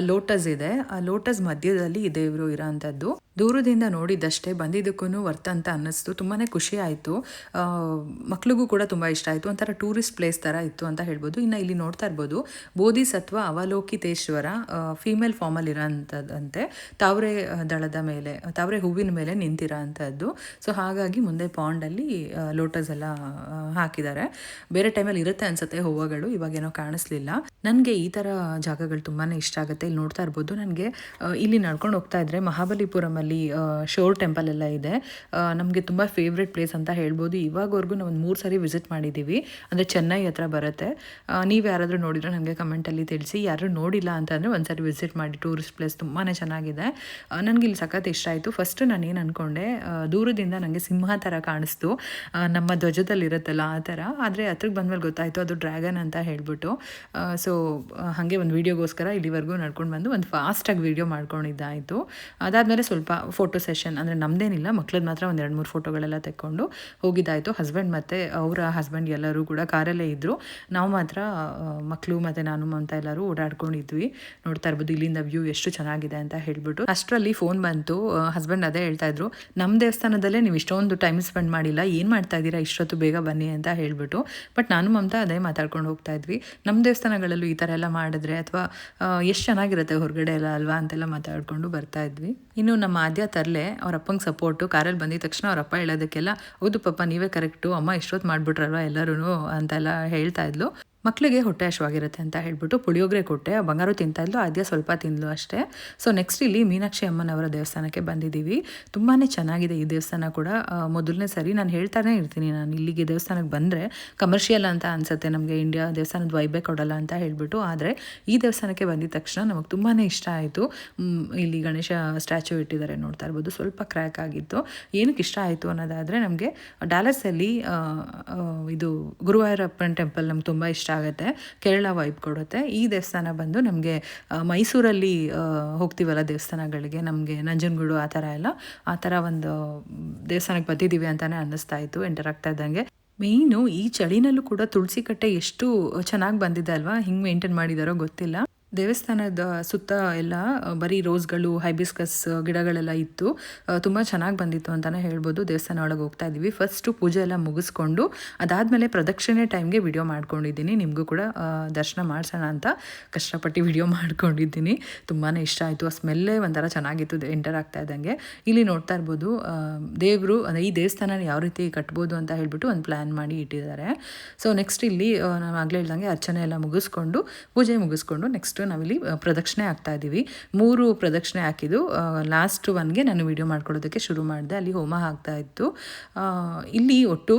ಲೋಟಸ್ ಇದೆ. ಆ ಲೋಟಸ್ ಮಧ್ಯದಲ್ಲಿ ಈ ದೇವರು ಇರೋ ಅಂಥದ್ದು. ದೂರದಿಂದ ನೋಡಿದ್ದಷ್ಟೇ ಬಂದಿದ್ದಕ್ಕೂ ವರ್ತ್ ಅಂತ ಅನ್ನಿಸ್ತು. ತುಂಬಾ ಖುಷಿ ಆಯಿತು. ಮಕ್ಳಿಗೂ ಕೂಡ ತುಂಬ ಇಷ್ಟ ಆಯಿತು. ಒಂಥರ ಟೂರಿಸ್ಟ್ ಪ್ಲೇಸ್ ಥರ ಇತ್ತು ಅಂತ ಹೇಳ್ಬೋದು. ಇನ್ನು ಇಲ್ಲಿ ನೋಡ್ತಾ ಇರ್ಬೋದು, ಬೋಧಿಸತ್ವ ಅವಲೋಕಿತೇಶ್ವರ ಫೀಮೇಲ್ ಫಾರ್ಮಲ್ಲಿ ಇರೋ ಅಂಥದ್ದಂತೆ, ತಾವರೆ ದಳದ ಮೇಲೆ, ತಾವರೆ ಹೂವಿನ ಮೇಲೆ ನಿಂತಿರೋ ಅಂಥದ್ದು. ಸೊ ಹಾಗಾಗಿ ಮುಂದೆ ಪಾಂಡಲ್ಲಿ ಲೋಟಸ್ ಎಲ್ಲ ಹಾಕಿದ್ದಾರೆ. ಬೇರೆ ಟೈಮಲ್ಲಿ ಇರುತ್ತೆ ಅನ್ಸುತ್ತೆ ಹೂವುಗಳು, ಇವಾಗೇನೋ ಕಾಣಿಸ್ಲಿಲ್ಲ. ನನಗೆ ಈ ಥರ ಜಾಗಗಳು ತುಂಬಾ ಇಷ್ಟ ಆಗುತ್ತೆ. ಇಲ್ಲಿ ನೋಡ್ತಾ ಇರ್ಬೋದು, ನನಗೆ ಇಲ್ಲಿ ನಡ್ಕೊಂಡು ಹೋಗ್ತಾ ಇದ್ರೆ ಮಹಾಬಲಿಪುರಮಲ್ಲಿ ಶೋರ್ ಟೆಂಪಲ್ ಎಲ್ಲ ಇದೆ. ನಮಗೆ ತುಂಬ ಫೇವ್ರೆಟ್ ಪ್ಲೇಸ್ ಅಂತ ಹೇಳ್ಬೋದು. ಇವಾಗವರೆಗೂ ನಾವು ಒಂದು 3 ಸರಿ ವಿಸಿಟ್ ಮಾಡಿದ್ದೀವಿ. ಅಂದರೆ ಚೆನ್ನೈ ಹತ್ರ ಬರುತ್ತೆ. ನೀವು ಯಾರಾದರೂ ನೋಡಿದ್ರೆ ನನಗೆ ಕಮೆಂಟಲ್ಲಿ ತಿಳಿಸಿ. ಯಾರು ನೋಡಿಲ್ಲ ಅಂತಂದರೆ ಒಂದು ಸರಿ ವಿಸಿಟ್ ಮಾಡಿ, ಟೂರಿಸ್ಟ್ ಪ್ಲೇಸ್ ತುಂಬಾ ಚೆನ್ನಾಗಿದೆ. ನನಗೆ ಇಲ್ಲಿ ಸಖತ್ ಇಷ್ಟ ಆಯಿತು. ಫಸ್ಟ್ ನಾನು ಏನು ಅಂದ್ಕೊಂಡೆ, ದೂರದಿಂದ ನನಗೆ ಸಿಂಹ ಥರ ಕಾಣಿಸ್ತು, ನಮ್ಮ ಧ್ವಜದಲ್ಲಿ ಇರುತ್ತಲ್ಲ ಆ ಥರ. ಆದರೆ ಹತ್ರಕ್ಕೆ ಬಂದಮೇಲೆ ಗೊತ್ತಾಯಿತು ಅದು ಡ್ರ್ಯಾಗನ್ ಅಂತ ಹೇಳ್ಬಿಟ್ಟು. ಸೊ ಹಾಗೆ ಒಂದು ವೀಡಿಯೋಗೋಸ್ಕರ ಇಲ್ಲಿವರೆಗೂ ನಡ್ಕೊಂಡು ಬಂದು ಒಂದು ಫಾಸ್ಟಾಗಿ ವೀಡಿಯೋ ಮಾಡ್ಕೊಂಡಿದ್ದಾಯಿತು. ಅದಾದಮೇಲೆ ಸ್ವಲ್ಪ ಫೋಟೋ ಸೆಷನ್, ಅಂದರೆ ನಮ್ಮದೇನಿಲ್ಲ, ಮಕ್ಳದ್ದು ಮಾತ್ರ ಒಂದು 2-3 ಫೋಟೋಗಳೆಲ್ಲ ತೆಕ್ಕೊಂಡು ಹೋಗಿದ್ದಾಯಿತು. ಹಸ್ಬೆಂಡ್ ಮತ್ತು ಅವರ ಹಸ್ಬೆಂಡ್ ಎಲ್ಲರೂ ಕೂಡ ಕಾರಲ್ಲೇ ಇದ್ದರು. ನಾವು ಮಾತ್ರ ಮಕ್ಕಳು ಮತ್ತು ನಾನು ಅಂತ ಎಲ್ಲರೂ ಓಡಾಡ್ಕೊಂಡಿದ್ವಿ. ನೋಡ್ತಾ ಇರ್ಬೋದು ಇಲ್ಲಿಂದ ವ್ಯೂ ಎಷ್ಟು ಚೆನ್ನಾಗಿದೆ ಅಂತ ಹೇಳ್ಬಿಟ್ಟು. ಅಷ್ಟರಲ್ಲಿ ಫೋನ್ ಬಂತು. ಹಸ್ಬೆಂಡ್ ಅದೇ ಹೇಳ್ತಾಯಿದ್ರು, ನಮ್ಮ ದೇವಸ್ಥಾನದಲ್ಲೇ ನೀವು ಇಷ್ಟೊಂದು ಟೈಮ್ ಸ್ಪೆಂಡ್ ಮಾಡಿಲ್ಲ, ಏನು ಮಾಡ್ತಾ ಇದ್ದೀರಾ, ಇಷ್ಟೊತ್ತು ಬೇಗ ಬನ್ನಿ ಅಂತ ಹೇಳ್ಬಿಟ್ಟು. ಬಟ್ ನಾನು ಮಮತಾ ಅದೇ ಮಾತಾಡ್ಕೊಂಡು ಹೋಗ್ತಾ ಇದ್ವಿ. ನಮ್ಮ ದೇವಸ್ಥಾನಗಳಲ್ಲೂ ಈ ಥರ ಎಲ್ಲ ಮಾಡಿದ್ರೆ ಅಥವಾ ಎಷ್ಟು ಚೆನ್ನಾಗಿರುತ್ತೆ ಹೊರಗಡೆ ಎಲ್ಲ ಅಲ್ವಾ ಅಂತೆಲ್ಲ ಮಾತಾಡ್ಕೊಂಡು ಬರ್ತಾ ಇದ್ವಿ. ಇನ್ನು ನಮ್ಮ ಆದ್ಯ ತರಲೆ ಅವ್ರ ಅಪ್ಪಂಗೆ ಸಪೋರ್ಟು. ಕಾರಲ್ಲಿ ಬಂದಿದ ತಕ್ಷಣ ಅವ್ರ ಅಪ್ಪ ಹೇಳೋದಕ್ಕೆಲ್ಲ, ಹೌದು ಪಾಪ ನೀವೇ ಕರೆಕ್ಟು, ಅಮ್ಮ ಇಷ್ಟೊತ್ತು ಮಾಡಿಬಿಟ್ರಲ್ವ ಎಲ್ಲರೂ ಅಂತೆಲ್ಲ ಹೇಳ್ತಾ ಇದ್ಲು. ಮಕ್ಕಳಿಗೆ ಹೊಟ್ಟೆ ಹಶ್ವಾಗಿರುತ್ತೆ ಅಂತ ಹೇಳ್ಬಿಟ್ಟು ಪುಳಿಯೋಗರೆ ಕೊಟ್ಟೆ. ಬಂಗಾರು ತಿಂತಾ ಇದ್ಲು, ಆದ್ಯ ಸ್ವಲ್ಪ ತಿಂದ್ಲು ಅಷ್ಟೇ. ಸೊ ನೆಕ್ಸ್ಟ್ ಇಲ್ಲಿ ಮೀನಾಕ್ಷಿ ಅಮ್ಮನವರ ದೇವಸ್ಥಾನಕ್ಕೆ ಬಂದಿದ್ದೀವಿ. ತುಂಬಾ ಚೆನ್ನಾಗಿದೆ ಈ ದೇವಸ್ಥಾನ ಕೂಡ. ಮೊದಲನೇ ಸರಿ ನಾನು ಹೇಳ್ತಾನೆ ಇರ್ತೀನಿ, ನಾನು ಇಲ್ಲಿಗೆ ದೇವಸ್ಥಾನಕ್ಕೆ ಬಂದರೆ ಕಮರ್ಷಿಯಲ್ ಅಂತ ಅನಿಸುತ್ತೆ, ನಮಗೆ ಇಂಡಿಯಾ ದೇವಸ್ಥಾನದ ವೈಬೇ ಕೊಡಲ್ಲ ಅಂತ ಹೇಳ್ಬಿಟ್ಟು. ಆದರೆ ಈ ದೇವಸ್ಥಾನಕ್ಕೆ ಬಂದಿದ ತಕ್ಷಣ ನಮಗೆ ತುಂಬಾ ಇಷ್ಟ ಆಯಿತು. ಇಲ್ಲಿ ಗಣೇಶ ಸ್ಟ್ಯಾಚು ಇಟ್ಟಿದ್ದಾರೆ, ನೋಡ್ತಾ ಇರ್ಬೋದು, ಸ್ವಲ್ಪ ಕ್ರ್ಯಾಕ್ ಆಗಿತ್ತು. ಏನಕ್ಕೆ ಇಷ್ಟ ಆಯಿತು ಅನ್ನೋದಾದರೆ, ನಮಗೆ ಡಾಲರ್ಸಲ್ಲಿ ಇದು ಗುರುವಾಯೂರಪ್ಪನ ಟೆಂಪಲ್ ನಮ್ಗೆ ತುಂಬ ಇಷ್ಟ ಆಗುತ್ತೆ, ಕೇರಳ ವೈಬ್ ಕೊಡುತ್ತೆ. ಈ ದೇವಸ್ಥಾನ ಬಂದು ನಮಗೆ ಮೈಸೂರಲ್ಲಿ ಹೋಗ್ತೀವಲ್ಲ ದೇವಸ್ಥಾನಗಳಿಗೆ, ನಮಗೆ ನಂಜನಗೂಡು ಆ ಥರ ಎಲ್ಲ, ಆ ಥರ ಒಂದು ದೇವಸ್ಥಾನಕ್ಕೆ ಬಂದಿದ್ದೀವಿ ಅಂತಲೇ ಅನ್ನಿಸ್ತಾ ಇತ್ತು ಎಂಟರ್ ಆಗ್ತಾ ಇದ್ದಂಗೆ. ಮೇಯ್ನು ಈ ಚಳಿನಲ್ಲೂ ಕೂಡ ತುಳಸಿ ಕಟ್ಟೆ ಎಷ್ಟು ಚೆನ್ನಾಗಿ ಬಂದಿದೆ ಅಲ್ವಾ, ಹಿಂಗೆ ಮೇಂಟೈನ್ ಮಾಡಿದಾರೋ ಗೊತ್ತಿಲ್ಲ. ದೇವಸ್ಥಾನದ ಸುತ್ತ ಎಲ್ಲ ಬರೀ ರೋಸ್ಗಳು ಹೈಬಿಸ್ಕಸ್ ಗಿಡಗಳೆಲ್ಲ ಇತ್ತು. ತುಂಬ ಚೆನ್ನಾಗಿ ಬಂದಿತ್ತು ಅಂತಲೇ ಹೇಳ್ಬೋದು. ದೇವಸ್ಥಾನ ಒಳಗೆ ಹೋಗ್ತಾ ಇದ್ದೀವಿ. ಫಸ್ಟು ಪೂಜೆ ಎಲ್ಲ ಮುಗಿಸ್ಕೊಂಡು ಅದಾದಮೇಲೆ ಪ್ರದಕ್ಷಿಣೆ ಟೈಮ್ಗೆ ವಿಡಿಯೋ ಮಾಡ್ಕೊಂಡಿದ್ದೀನಿ. ನಿಮಗೂ ಕೂಡ ದರ್ಶನ ಮಾಡಿಸೋಣ ಅಂತ ಕಷ್ಟಪಟ್ಟು ವಿಡಿಯೋ ಮಾಡ್ಕೊಂಡಿದ್ದೀನಿ. ತುಂಬಾ ಇಷ್ಟ ಆಯಿತು. ಆ ಸ್ಮೆಲ್ಲೇ ಒಂಥರ ಚೆನ್ನಾಗಿತ್ತು ಎಂಟರ್ ಆಗ್ತಾ ಇದ್ದಂಗೆ. ಇಲ್ಲಿ ನೋಡ್ತಾ ಇರ್ಬೋದು ದೇವರು ಈ ದೇವಸ್ಥಾನ ಯಾವ ರೀತಿ ಕಟ್ಬೋದು ಅಂತ ಹೇಳ್ಬಿಟ್ಟು ಒಂದು ಪ್ಲ್ಯಾನ್ ಮಾಡಿ ಇಟ್ಟಿದ್ದಾರೆ. ಸೊ ನೆಕ್ಸ್ಟ್ ಇಲ್ಲಿ ನಾವು ಆಗಲೇ ಹೇಳ್ದಂಗೆ ಅರ್ಚನೆ ಎಲ್ಲ ಮುಗಿಸ್ಕೊಂಡು ಪೂಜೆ ಮುಗಿಸ್ಕೊಂಡು ನೆಕ್ಸ್ಟ್ ನಾವಿಲ್ಲಿ ಪ್ರದಕ್ಷಿಣೆ ಆಗ್ತಾ ಇದ್ದೀವಿ. 3 ಪ್ರದಕ್ಷಿಣೆ ಹಾಕಿದ್ದು ಲಾಸ್ಟ್ ಒನ್ಗೆ ನಾನು ವಿಡಿಯೋ ಮಾಡ್ಕೊಳ್ಳೋದಕ್ಕೆ ಶುರು ಮಾಡಿದೆ. ಅಲ್ಲಿ ಹೋಮ ಆಗ್ತಾ ಇತ್ತು. ಇಲ್ಲಿ ಒಟ್ಟು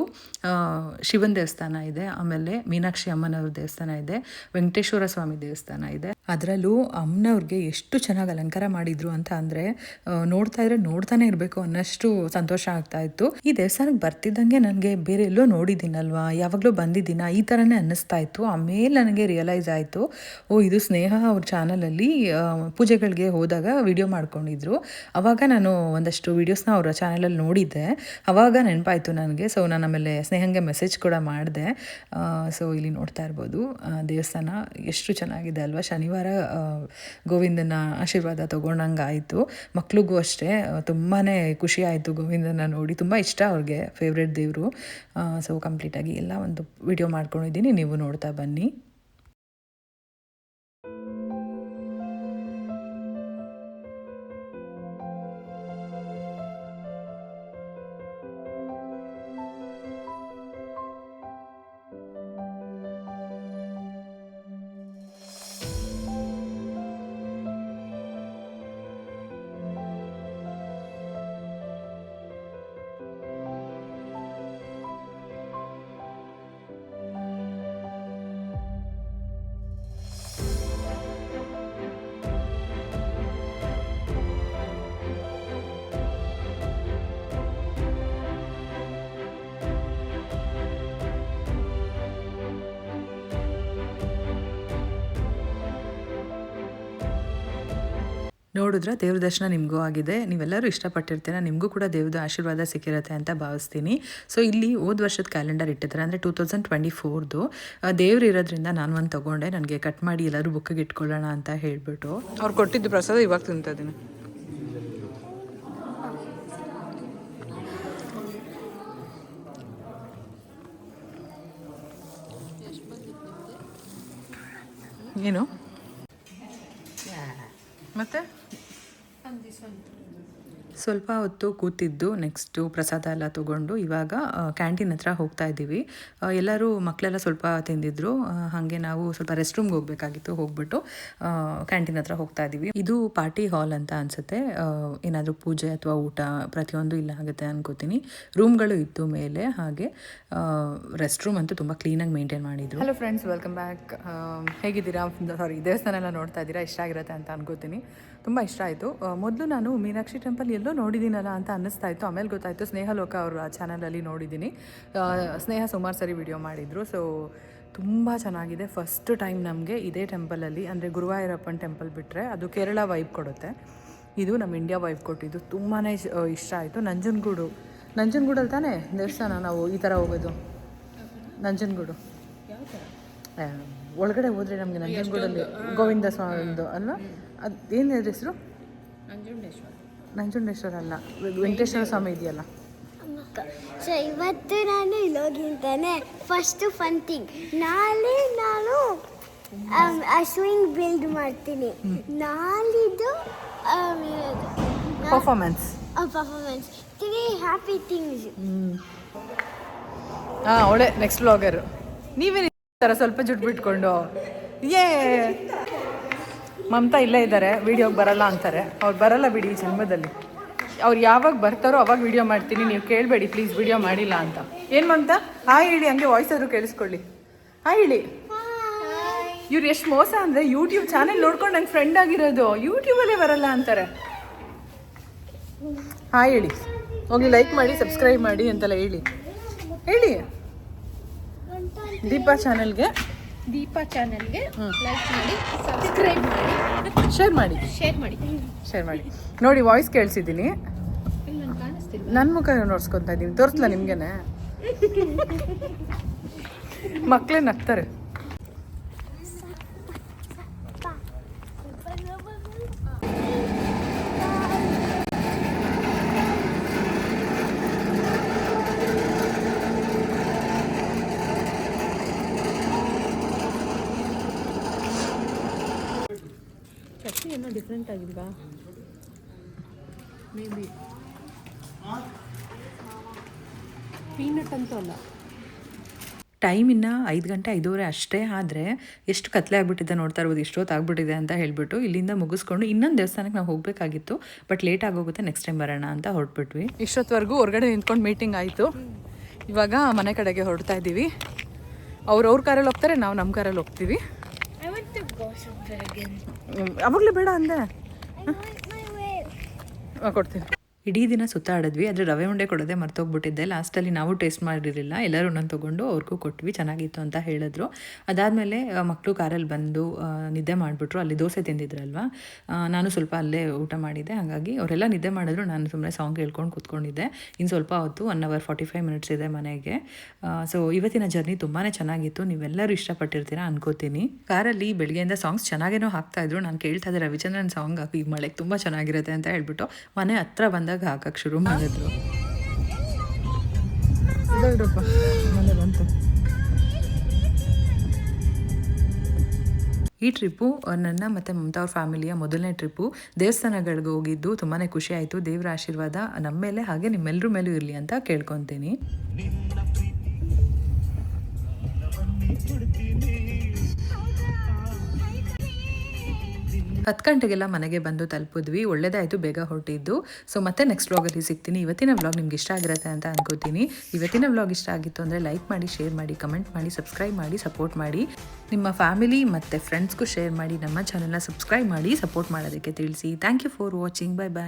ಶಿವನ ದೇವಸ್ಥಾನ ಇದೆ, ಆಮೇಲೆ ಮೀನಾಕ್ಷಿ ಅಮ್ಮನವ್ರ ದೇವಸ್ಥಾನ ಇದೆ, ವೆಂಕಟೇಶ್ವರ ಸ್ವಾಮಿ ದೇವಸ್ಥಾನ ಇದೆ. ಅದರಲ್ಲೂ ಅಮ್ಮನವ್ರಿಗೆ ಎಷ್ಟು ಚೆನ್ನಾಗಿ ಅಲಂಕಾರ ಮಾಡಿದ್ರು ಅಂತ ಅಂದರೆ ನೋಡ್ತಾ ಇದ್ರೆ ನೋಡ್ತಾನೆ ಇರಬೇಕು ಅನ್ನಷ್ಟು ಸಂತೋಷ ಆಗ್ತಾ ಇತ್ತು. ಈ ದೇವಸ್ಥಾನಕ್ಕೆ ಬರ್ತಿದ್ದಂಗೆ ನನಗೆ ಬೇರೆ ಎಲ್ಲೋ ನೋಡಿದ್ದೀನಲ್ವಾ, ಯಾವಾಗಲೂ ಬಂದಿದ್ದೀನ ಈ ಥರನೇ ಅನ್ನಿಸ್ತಾ ಇತ್ತು. ಆಮೇಲೆ ನನಗೆ ರಿಯಲೈಸ್ ಆಯಿತು, ಇದು ಸ್ನೇಹ ಅವ್ರ ಚಾನಲಲ್ಲಿ ಪೂಜೆಗಳಿಗೆ ಹೋದಾಗ ವಿಡಿಯೋ ಮಾಡ್ಕೊಂಡಿದ್ರು. ಆವಾಗ ನಾನು ಒಂದಷ್ಟು ವೀಡಿಯೋಸ್ನ ಅವರ ಚಾನಲಲ್ಲಿ ನೋಡಿದ್ದೆ. ಆವಾಗ ನೆನಪಾಯಿತು ನನಗೆ. ಸೊ ನಾನು ಆಮೇಲೆ ಸ್ನೇಹಂಗೆ ಮೆಸೇಜ್ ಕೂಡ ಮಾಡಿದೆ. ಸೊ ಇಲ್ಲಿ ನೋಡ್ತಾ ಇರ್ಬೋದು ದೇವಸ್ಥಾನ ಎಷ್ಟು ಚೆನ್ನಾಗಿದೆ ಅಲ್ವಾ. ಶನಿವಾರ ಗೋವಿಂದನ ಆಶೀರ್ವಾದ ತೊಗೊಂಡಂಗೆ ಆಯಿತು. ಮಕ್ಳಿಗೂ ಅಷ್ಟೇ ತುಂಬಾ ಖುಷಿ ಆಯಿತು ಗೋವಿಂದನ ನೋಡಿ. ತುಂಬ ಇಷ್ಟ ಅವ್ರಿಗೆ, ಫೇವ್ರೆಟ್ ದೇವರು. ಸೊ ಕಂಪ್ಲೀಟಾಗಿ ಎಲ್ಲ ಒಂದು ವಿಡಿಯೋ ಮಾಡ್ಕೊಂಡಿದ್ದೀನಿ, ನೀವು ನೋಡ್ತಾ ಬನ್ನಿ. ನೋಡಿದ್ರೆ ದೇವ್ರ ದರ್ಶನ ನಿಮಗೂ ಆಗಿದೆ. ನೀವೆಲ್ಲರೂ ಇಷ್ಟಪಟ್ಟಿರ್ತೀರ, ನಿಮಗೂ ಕೂಡ ದೇವ್ರದ್ದು ಆಶೀರ್ವಾದ ಸಿಕ್ಕಿರುತ್ತೆ ಅಂತ ಭಾವಿಸ್ತೀನಿ. ಸೊ ಇಲ್ಲಿ ಹೋದ ವರ್ಷದ ಕ್ಯಾಲೆಂಡರ್ ಇಟ್ಟಿದ್ದಾರೆ, ಅಂದರೆ 2024ದು. ದೇವ್ರು ಇರೋದ್ರಿಂದ ನಾನು ಒಂದು ತೊಗೊಂಡೆ, ನನಗೆ ಕಟ್ ಮಾಡಿ ಎಲ್ಲರೂ ಬುಕ್ಕಿಗೆ ಇಟ್ಕೊಳ್ಳೋಣ ಅಂತ ಹೇಳಿಬಿಟ್ಟು. ಅವ್ರು ಕೊಟ್ಟಿದ್ದು ಪ್ರಸಾದ ಇವಾಗ ತಿಂತಾ ಇದ್ದೀನಿ. ಏನು ಮತ್ತೆ ಸ್ವಲ್ಪ ಹೊತ್ತು ಕೂತಿದ್ದು, ನೆಕ್ಸ್ಟು ಪ್ರಸಾದ ಎಲ್ಲ ತೊಗೊಂಡು ಇವಾಗ ಕ್ಯಾಂಟೀನ್ ಹತ್ರ ಹೋಗ್ತಾ ಇದ್ದೀವಿ. ಎಲ್ಲರೂ ಮಕ್ಕಳೆಲ್ಲ ಸ್ವಲ್ಪ ತಿಂದಿದ್ರು, ಹಾಗೆ ನಾವು ಸ್ವಲ್ಪ ರೆಸ್ಟ್ ರೂಮ್ಗೆ ಹೋಗಬೇಕಾಗಿತ್ತು. ಹೋಗ್ಬಿಟ್ಟು ಕ್ಯಾಂಟೀನ್ ಹತ್ರ ಹೋಗ್ತಾ ಇದ್ದೀವಿ. ಇದು ಪಾರ್ಟಿ ಹಾಲ್ ಅಂತ ಅನಿಸುತ್ತೆ. ಏನಾದರೂ ಪೂಜೆ ಅಥವಾ ಊಟ ಪ್ರತಿಯೊಂದು ಇಲ್ಲ ಆಗುತ್ತೆ ಅನ್ಕೋತೀನಿ. ರೂಮ್ಗಳು ಇತ್ತು ಮೇಲೆ, ಹಾಗೆ ರೆಸ್ಟ್ ರೂಮ್ ಅಂತೂ ತುಂಬ ಕ್ಲೀನಾಗಿ ಮೇಂಟೈನ್ ಮಾಡಿದ್ರು. Hello friends, welcome back. ಹೇಗಿದ್ದೀರಾ? ಸಾರಿ, ದೇವಸ್ಥಾನ ಎಲ್ಲ ನೋಡ್ತಾ ಇದ್ದೀರಾ? ಇಷ್ಟ ಆಗಿರುತ್ತೆ ಅಂತ ಅನ್ಕೋತೀನಿ. ತುಂಬ ಇಷ್ಟ ಆಯಿತು. ಮೊದಲು ನಾನು ಮೀನಾಕ್ಷಿ ಟೆಂಪಲ್ ಎಲ್ಲೋ ನೋಡಿದ್ದೀನಲ್ಲ ಅಂತ ಅನ್ನಿಸ್ತಾ ಇತ್ತು. ಆಮೇಲೆ ಗೊತ್ತಾಯಿತು ಸ್ನೇಹಲೋಕ ಅವ್ರ ಚಾನಲಲ್ಲಿ ನೋಡಿದ್ದೀನಿ. ಸ್ನೇಹ ಸುಮಾರು ಸರಿ ವಿಡಿಯೋ ಮಾಡಿದರು. ಸೊ ತುಂಬ ಚೆನ್ನಾಗಿದೆ. ಫಸ್ಟ್ ಟೈಮ್ ನಮಗೆ ಇದೇ ಟೆಂಪಲಲ್ಲಿ, ಅಂದರೆ ಗುರುವಾಯೂರಪ್ಪನ ಟೆಂಪಲ್ ಬಿಟ್ಟರೆ ಅದು ಕೇರಳ ವೈಬ್ ಕೊಡುತ್ತೆ. ಇದು ನಮ್ಮ ಇಂಡಿಯಾ ವೈಬ್ ಕೊಟ್ಟಿದ್ದು. ತುಂಬಾ ಇಷ್ಟ ಆಯಿತು. ನಂಜನಗೂಡಲ್ಲಿ ತಾನೇ ದೇವಸ್ಥಾನ ನಾವು ಈ ಥರ ಹೋಗೋದು? ನಂಜನಗೂಡು ಒಳಗಡೆ ಹೋದರೆ ನಮಗೆ ನಂಜನಗೂಡಲ್ಲಿ ಗೋವಿಂದ ಸ್ವಾಮಿದು ಅಲ್ವಾ? ಅದು ಏನು ಹೆಸರು? ನಂಜುಂಡೇಶ್ವರ ಅಲ್ಲ, ವೆಂಕಟೇಶ್ವರ ಸ್ವಾಮಿ ಇದೆಯಲ್ಲ. ಸೊ ಇವತ್ತು ನಾನು ಇಲ್ಲೋಗಿಂತಾನೆ ಫಸ್ಟು ಫನ್ ಥಿಂಗ್, ನಾಳೆ ನಾನು ಸ್ವಿಂಗ್ ಬಿಲ್ಡ್ ಮಾಡ್ತೀನಿ. ನಾಳಿದ್ದು ಪರ್ಫಾರ್ಮೆನ್ಸ್ 3 ಹ್ಯಾಪಿ ಥಿಂಗ್ಸ್. ಒಳ್ಳೆ ನೆಕ್ಸ್ಟ್ ವ್ಲಾಗರು. ನೀವೇನು ಥರ ಸ್ವಲ್ಪ ಜುಟ್ಟು ಬಿಟ್ಕೊಂಡು ಮಮತಾ ಇಲ್ಲೇ ಇದ್ದಾರೆ, ವೀಡಿಯೋಗೆ ಬರಲ್ಲ ಅಂತಾರೆ. ಅವ್ರು ಬರಲ್ಲ ಬಿಡಿ ಈ ಜನ್ಮದಲ್ಲಿ. ಅವ್ರು ಯಾವಾಗ ಬರ್ತಾರೋ ಅವಾಗ ವೀಡಿಯೋ ಮಾಡ್ತೀನಿ, ನೀವು ಕೇಳಬೇಡಿ ಪ್ಲೀಸ್ ವೀಡಿಯೋ ಮಾಡಿಲ್ಲ ಅಂತ. ಏನು ಮಮತಾ? ಹಾಯ್ ಹೇಳಿ, ಹಂಗೆ ವಾಯ್ಸ್ ಆದರೂ ಕೇಳಿಸ್ಕೊಳ್ಳಿ. ಹಾಯ್ ಹೇಳಿ. ಇವ್ರು ಎಷ್ಟು ಮೋಸ ಅಂದರೆ ಯೂಟ್ಯೂಬ್ ಚಾನೆಲ್ ನೋಡ್ಕೊಂಡು ನಂಗೆ ಫ್ರೆಂಡ್ ಆಗಿರೋದು, ಯೂಟ್ಯೂಬಲ್ಲೇ ಬರಲ್ಲ ಅಂತಾರೆ. ಹಾಯ್ ಹೇಳಿ, ಹೋಗಿ ಲೈಕ್ ಮಾಡಿ ಸಬ್ಸ್ಕ್ರೈಬ್ ಮಾಡಿ ಅಂತೆಲ್ಲ ಹೇಳಿ. ದೀಪಾ ಚಾನೆಲ್ಗೆ ಲೈಕ್ ಮಾಡಿ, ಸಬ್ಸ್ಕ್ರೈಬ್ ಮಾಡಿ, ಶೇರ್ ಮಾಡಿ. ನೋಡಿ ವಾಯ್ಸ್ ಕೇಳಿಸಿದ್ದೀನಿ, ನನ್ನ ಮುಖ ನೋಡ್ಸ್ಕೊತಾ ಇದ್ದೀನಿ. ತೋರಿಸ್ಲಾ ನಿಮ್ಗೆನೆ? ಮಕ್ಕಳೇ ನಗ್ತಾರೆ. ಡಿಸಪಾಯಿಂಟ್ ಆಗಿಲ್ವಾ? ಮೇ ಬಿ ಪೀನಟ್ ಅಂತೂ ಅಲ್ಲ. ಟೈಮ್ ಇನ್ನು 5 ಗಂಟೆ 5:15 ಅಷ್ಟೇ. ಆದರೆ ಎಷ್ಟು ಕತ್ಲೆ ಆಗಿಬಿಟ್ಟಿದೆ ನೋಡ್ತಾ ಇರ್ಬೋದು, ಇಷ್ಟೊತ್ತು ಆಗಿಬಿಟ್ಟಿದೆ ಅಂತ ಹೇಳಿಬಿಟ್ಟು ಇಲ್ಲಿಂದ ಮುಗಿಸ್ಕೊಂಡು ಇನ್ನೊಂದು ದೇವಸ್ಥಾನಕ್ಕೆ ನಾವು ಹೋಗಬೇಕಾಗಿತ್ತು. ಬಟ್ ಲೇಟ್ ಆಗೋಗುತ್ತೆ, ನೆಕ್ಸ್ಟ್ ಟೈಮ್ ಬರೋಣ ಅಂತ ಹೊರಟ್ಬಿಟ್ವಿ. ಇಷ್ಟೊತ್ತವರೆಗೂ ಹೊರಗಡೆ ನಿಂತ್ಕೊಂಡು ಮೀಟಿಂಗ್ ಆಯಿತು. ಇವಾಗ ಮನೆ ಕಡೆಗೆ ಹೊರಡ್ತಾ ಇದ್ದೀವಿ. ಅವ್ರ ಕಾರಲ್ಲಿ ಹೋಗ್ತಾರೆ, ನಾವು ನಮ್ಮ ಕಾರಲ್ಲಿ ಹೋಗ್ತೀವಿ. ಅವಾಗಲೇ ಬೇಡ ಅಂದೆ, ಕೊಡ್ತೀನಿ. ಇಡೀ ದಿನ ಸುತ್ತಾಡಿದ್ವಿ. ಆದರೆ ರವೆ ಉಂಡೆ ಕೊಡೋದೇ ಮರ್ತೋಗ್ಬಿಟ್ಟಿದ್ದೆ. ಲಾಸ್ಟಲ್ಲಿ ನಾವು ಟೇಸ್ಟ್ ಮಾಡಿರಲಿಲ್ಲ, ಎಲ್ಲರೂ ಒಂದೊಂದು ತೊಗೊಂಡು ಅವ್ರಿಗೂ ಕೊಟ್ವಿ, ಚೆನ್ನಾಗಿತ್ತು ಅಂತ ಹೇಳಿದ್ರು. ಅದಾದಮೇಲೆ ಮಕ್ಕಳು ಕಾರಲ್ಲಿ ಬಂದು ನಿದ್ದೆ ಮಾಡಿಬಿಟ್ರು. ಅಲ್ಲಿ ದೋಸೆ ತಿಂದಿದ್ರಲ್ವ, ನಾನು ಸ್ವಲ್ಪ ಅಲ್ಲೇ ಊಟ ಮಾಡಿದ್ದೆ. ಹಾಗಾಗಿ ಅವರೆಲ್ಲ ನಿದ್ದೆ ಮಾಡಿದ್ರು, ನಾನು ಸುಮ್ಮನೆ ಸಾಂಗ್ ಹೇಳ್ಕೊಂಡು ಕೂತ್ಕೊಂಡಿದ್ದೆ. ಇನ್ನು ಸ್ವಲ್ಪ ಹೊತ್ತು 1 hour 45 minutes ಇದೆ ಮನೆಗೆ. ಸೊ ಇವತ್ತಿನ ಜರ್ನಿ ತುಂಬಾ ಚೆನ್ನಾಗಿತ್ತು. ನೀವೆಲ್ಲರೂ ಇಷ್ಟಪಟ್ಟಿರ್ತೀರಾ ಅನ್ಕೋತೀನಿ. ಕಾರಲ್ಲಿ ಬೆಳಗ್ಗೆಯಿಂದ ಸಾಂಗ್ಸ್ ಚೆನ್ನಾಗೇನೋ ಹಾಕ್ತಾಯಿದ್ರು. ನಾನು ಕೇಳ್ತಾ ಇದ್ದೆ ರವಿಚಂದ್ರನ್ ಸಾಂಗ್ ಹಾಕಿ, ಈ ಮಳೆಗೆ ತುಂಬ ಚೆನ್ನಾಗಿರುತ್ತೆ ಅಂತ ಹೇಳ್ಬಿಟ್ಟು ಮನೆ ಹತ್ರ ಬಂದಾಗ ಹಾಕಕ್ಕೆ ಶುರು ಮಾಡಿದ್ರು. ಈ ಟ್ರಿಪ್ಪು ನನ್ನ ಮತ್ತು ಮಮತಾ ಅವ್ರ ಫ್ಯಾಮಿಲಿಯ ಮೊದಲನೇ ಟ್ರಿಪ್ಪು. ದೇವಸ್ಥಾನಗಳಿಗೆ ಹೋಗಿದ್ದು ತುಂಬಾ ಖುಷಿ ಆಯಿತು. ದೇವರ ಆಶೀರ್ವಾದ ನಮ್ಮ ಮೇಲೆ ಹಾಗೆ ನಿಮ್ಮೆಲ್ಲರ ಮೇಲೂ ಇರಲಿ ಅಂತ ಕೇಳ್ಕೊತೀನಿ. 10 ಗಂಟೆಗೆಲ್ಲ ಮನೆಗೆ ಬಂದು ತಲುಪಿದ್ವಿ. ಒಳ್ಳೆದಾಯಿತು ಬೇಗ ಹೊರಟಿದ್ದು. ಸೊ ಮತ್ತೆ ನೆಕ್ಸ್ಟ್ ವ್ಲಾಗಲ್ಲಿ ಸಿಗ್ತೀನಿ. ಇವತ್ತಿನ ವ್ಲಾಗ್ ನಿಮ್ಗೆ ಇಷ್ಟ ಆಗಿರುತ್ತೆ ಅಂತ ಅನ್ಕೋತೀನಿ. ಇವತ್ತಿನ ವ್ಲಾಗ್ ಇಷ್ಟ ಆಗಿತ್ತು ಅಂದರೆ ಲೈಕ್ ಮಾಡಿ, ಶೇರ್ ಮಾಡಿ, ಕಮೆಂಟ್ ಮಾಡಿ, ಸಬ್ಸ್ಕ್ರೈಬ್ ಮಾಡಿ, ಸಪೋರ್ಟ್ ಮಾಡಿ. ನಿಮ್ಮ ಫ್ಯಾಮಿಲಿ ಮತ್ತು ಫ್ರೆಂಡ್ಸ್ಗೂ ಶೇರ್ ಮಾಡಿ. ನಮ್ಮ ಚಾನಲ್ನ ಸಬ್ಸ್ಕ್ರೈಬ್ ಮಾಡಿ ಸಪೋರ್ಟ್ ಮಾಡೋದಕ್ಕೆ ತಿಳಿಸಿ. Thank you for watching. Bye bye.